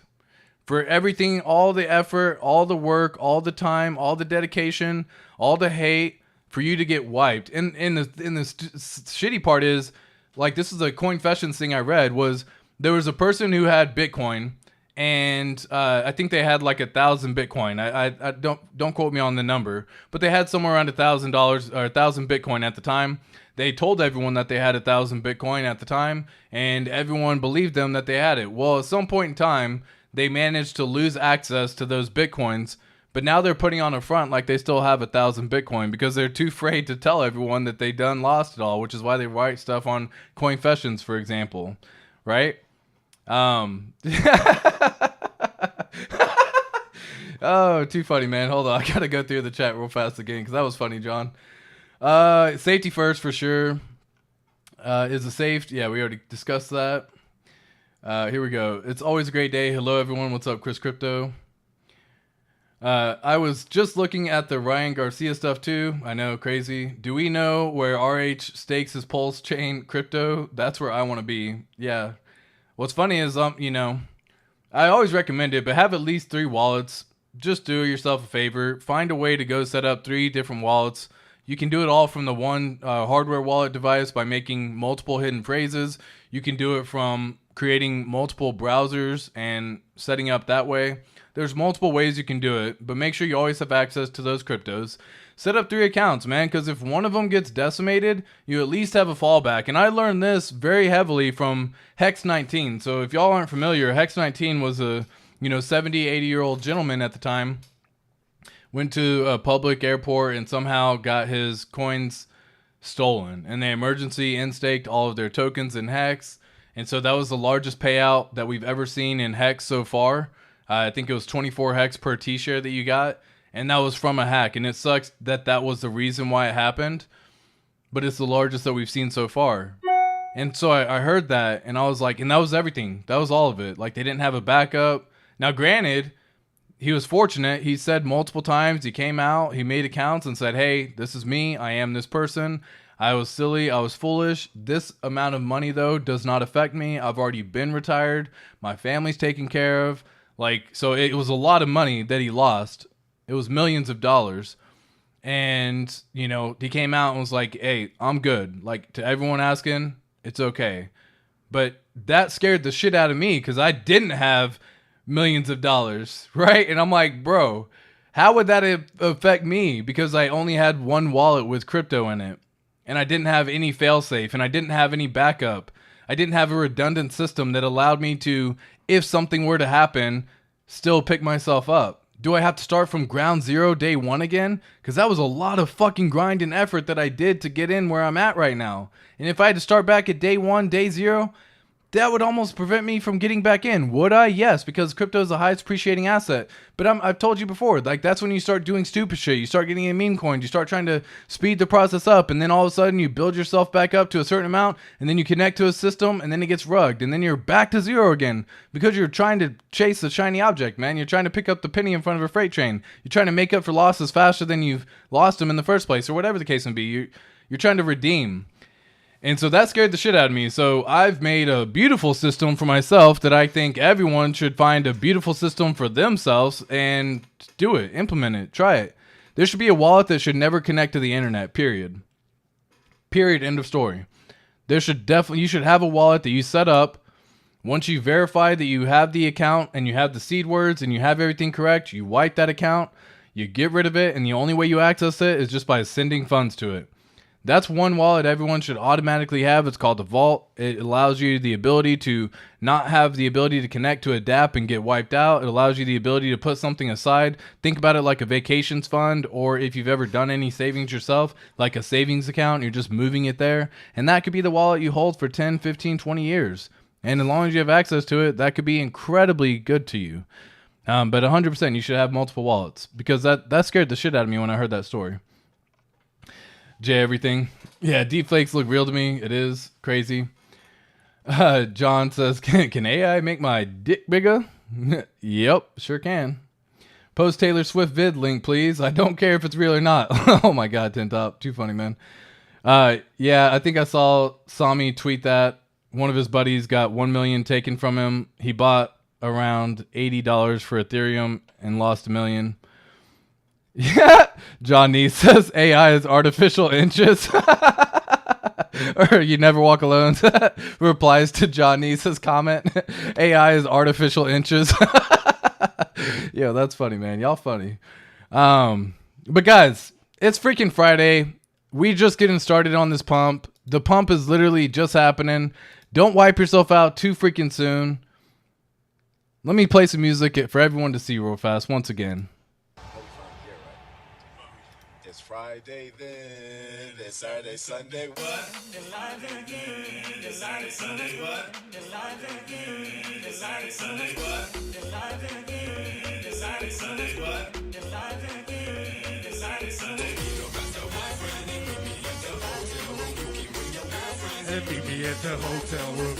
S2: for everything, all the effort, all the work, all the time, all the dedication, all the hate, for you to get wiped. And the shitty part is, like, this is a Coinfessions thing I read, was there was a person who had Bitcoin, and I think they had like 1,000 Bitcoin. I don't quote me on the number, but they had somewhere around $1,000 or 1,000 Bitcoin at the time. They told everyone that they had 1,000 Bitcoin at the time, and everyone believed them that they had it. Well, at some point in time, they managed to lose access to those Bitcoins, but now they're putting on a front like they still have 1,000 Bitcoin because they're too afraid to tell everyone that they done lost it all, which is why they write stuff on Coinfessions, for example, right? Oh, too funny, man. Hold on, I gotta go through the chat real fast again because that was funny, John. Safety first for sure. Is it safe? Yeah, we already discussed that. Here we go. It's always a great day. Hello, everyone. What's up, Chris Crypto? I was just looking at the Ryan Garcia stuff too. I know, crazy. Do we know where RH stakes his PulseChain crypto? That's where I want to be. Yeah. What's funny is, I always recommend it, but have at least 3 wallets. Just do yourself a favor. Find a way to go set up 3 different wallets. You can do it all from the one hardware wallet device by making multiple hidden phrases. You can do it from creating multiple browsers and setting up that way. There's multiple ways you can do it, but make sure you always have access to those cryptos. Set up 3 accounts, man, because if one of them gets decimated, you at least have a fallback. And I learned this very heavily from HEX 19. So if y'all aren't familiar, HEX 19 was a 70, 80-year-old gentleman at the time. Went to a public airport and somehow got his coins stolen. And they emergency instaked all of their tokens in HEX. And so that was the largest payout that we've ever seen in HEX so far. I think it was 24 HEX per T-share that you got. And that was from a hack. And it sucks that that was the reason why it happened. But it's the largest that we've seen so far. And so I heard that. And I was like, and that was everything. That was all of it. Like, they didn't have a backup. Now, granted, he was fortunate. He said multiple times, he came out, he made accounts and said, hey, this is me. I am this person. I was silly. I was foolish. This amount of money, though, does not affect me. I've already been retired. My family's taken care of. Like, so it was a lot of money that he lost. It was millions of dollars. And, he came out and was like, hey, I'm good. Like, to everyone asking, it's okay. But that scared the shit out of me because I didn't have millions of dollars, right? And I'm like, bro, how would that affect me? Because I only had one wallet with crypto in it. And I didn't have any failsafe. And I didn't have any backup. I didn't have a redundant system that allowed me to, if something were to happen, still pick myself up. Do I have to start from ground zero day one again? Because that was a lot of fucking grind and effort that I did to get in where I'm at right now. And if I had to start back at day one, day zero, that would almost prevent me from getting back in. Would I? Yes, because crypto is the highest appreciating asset. But I've told you before, like, that's when you start doing stupid shit. You start getting in meme coins. You start trying to speed the process up. And then all of a sudden you build yourself back up to a certain amount. And then you connect to a system and then it gets rugged. And then you're back to zero again because you're trying to chase a shiny object, man. You're trying to pick up the penny in front of a freight train. You're trying to make up for losses faster than you've lost them in the first place, or whatever the case may be. You're trying to redeem. And so that scared the shit out of me. So I've made a beautiful system for myself that I think everyone should find a beautiful system for themselves and do it, implement it, try it. There should be a wallet that should never connect to the internet, period. Period, end of story. You should have a wallet that you set up. Once you verify that you have the account and you have the seed words and you have everything correct, you wipe that account, you get rid of it, and the only way you access it is just by sending funds to it. That's one wallet everyone should automatically have. It's called the Vault. It allows you the ability to not have the ability to connect to a DApp and get wiped out. It allows you the ability to put something aside. Think about it like a vacations fund, or if you've ever done any savings yourself, like a savings account, you're just moving it there. And that could be the wallet you hold for 10, 15, 20 years. And as long as you have access to it, that could be incredibly good to you. But 100% you should have multiple wallets, because that scared the shit out of me when I heard that story. Jay, everything. Yeah, deepfakes look real to me. It is crazy. John says, can AI make my dick bigger? Yep, sure can. Post Taylor Swift vid link, please. I don't care if it's real or not. Oh my God, Tin Top. Too funny, man. Yeah, I think I saw Sami tweet that. One of his buddies got 1 million taken from him. He bought around $80 for Ethereum and lost $1 million. Yeah, John Nee says AI is artificial inches. Or you never walk alone. Replies to John Nee's comment. AI is artificial inches. Yeah, that's funny, man. Y'all funny. But guys, it's freaking Friday. We just getting started on this pump. The pump is literally just happening. Don't wipe yourself out too freaking soon. Let me play some music for everyone to see real fast once again.
S3: It's Friday then, it's Saturday, Sunday, what? It's live again, it's Saturday, Sunday, what? It's live again, it's Saturday, Sunday, what? It's live again, it's Saturday, Sunday, what? It's live again, it's Saturday, Sunday.
S4: And meet me at the hotel room.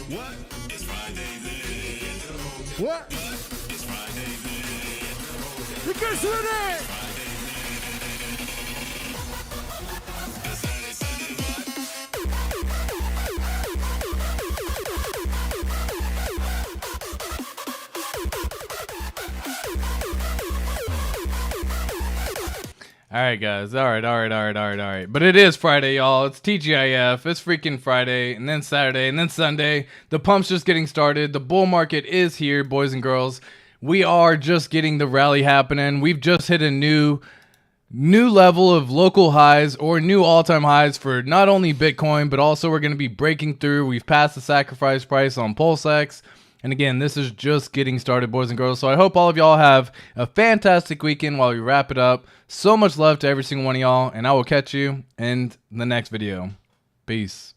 S4: What? It's Friday then. What? It's Friday Get ready!
S2: All right, guys. All right. But it is Friday, y'all. It's TGIF. It's freaking Friday, and then Saturday, and then Sunday. The pump's just getting started. The bull market is here, boys and girls. We are just getting the rally happening. We've just hit a new level of local highs or new all-time highs for not only Bitcoin, but also we're going to be breaking through. We've passed the sacrifice price on PulseChain. And again, this is just getting started, boys and girls. So I hope all of y'all have a fantastic weekend while we wrap it up. So much love to every single one of y'all, and I will catch you in the next video. Peace.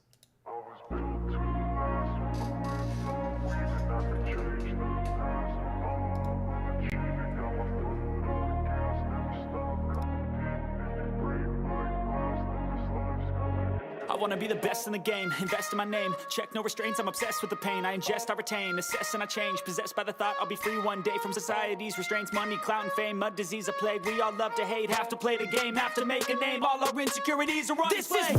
S1: I wanna be the best in the game, invest in my name, check no restraints, I'm obsessed with the pain. I ingest, I retain, assess and I change, possessed by the thought I'll be free one day from society's restraints. Money, clout and fame, mud, disease, a plague. We all love to hate, have to play the game, have to make a name. All our insecurities are on display.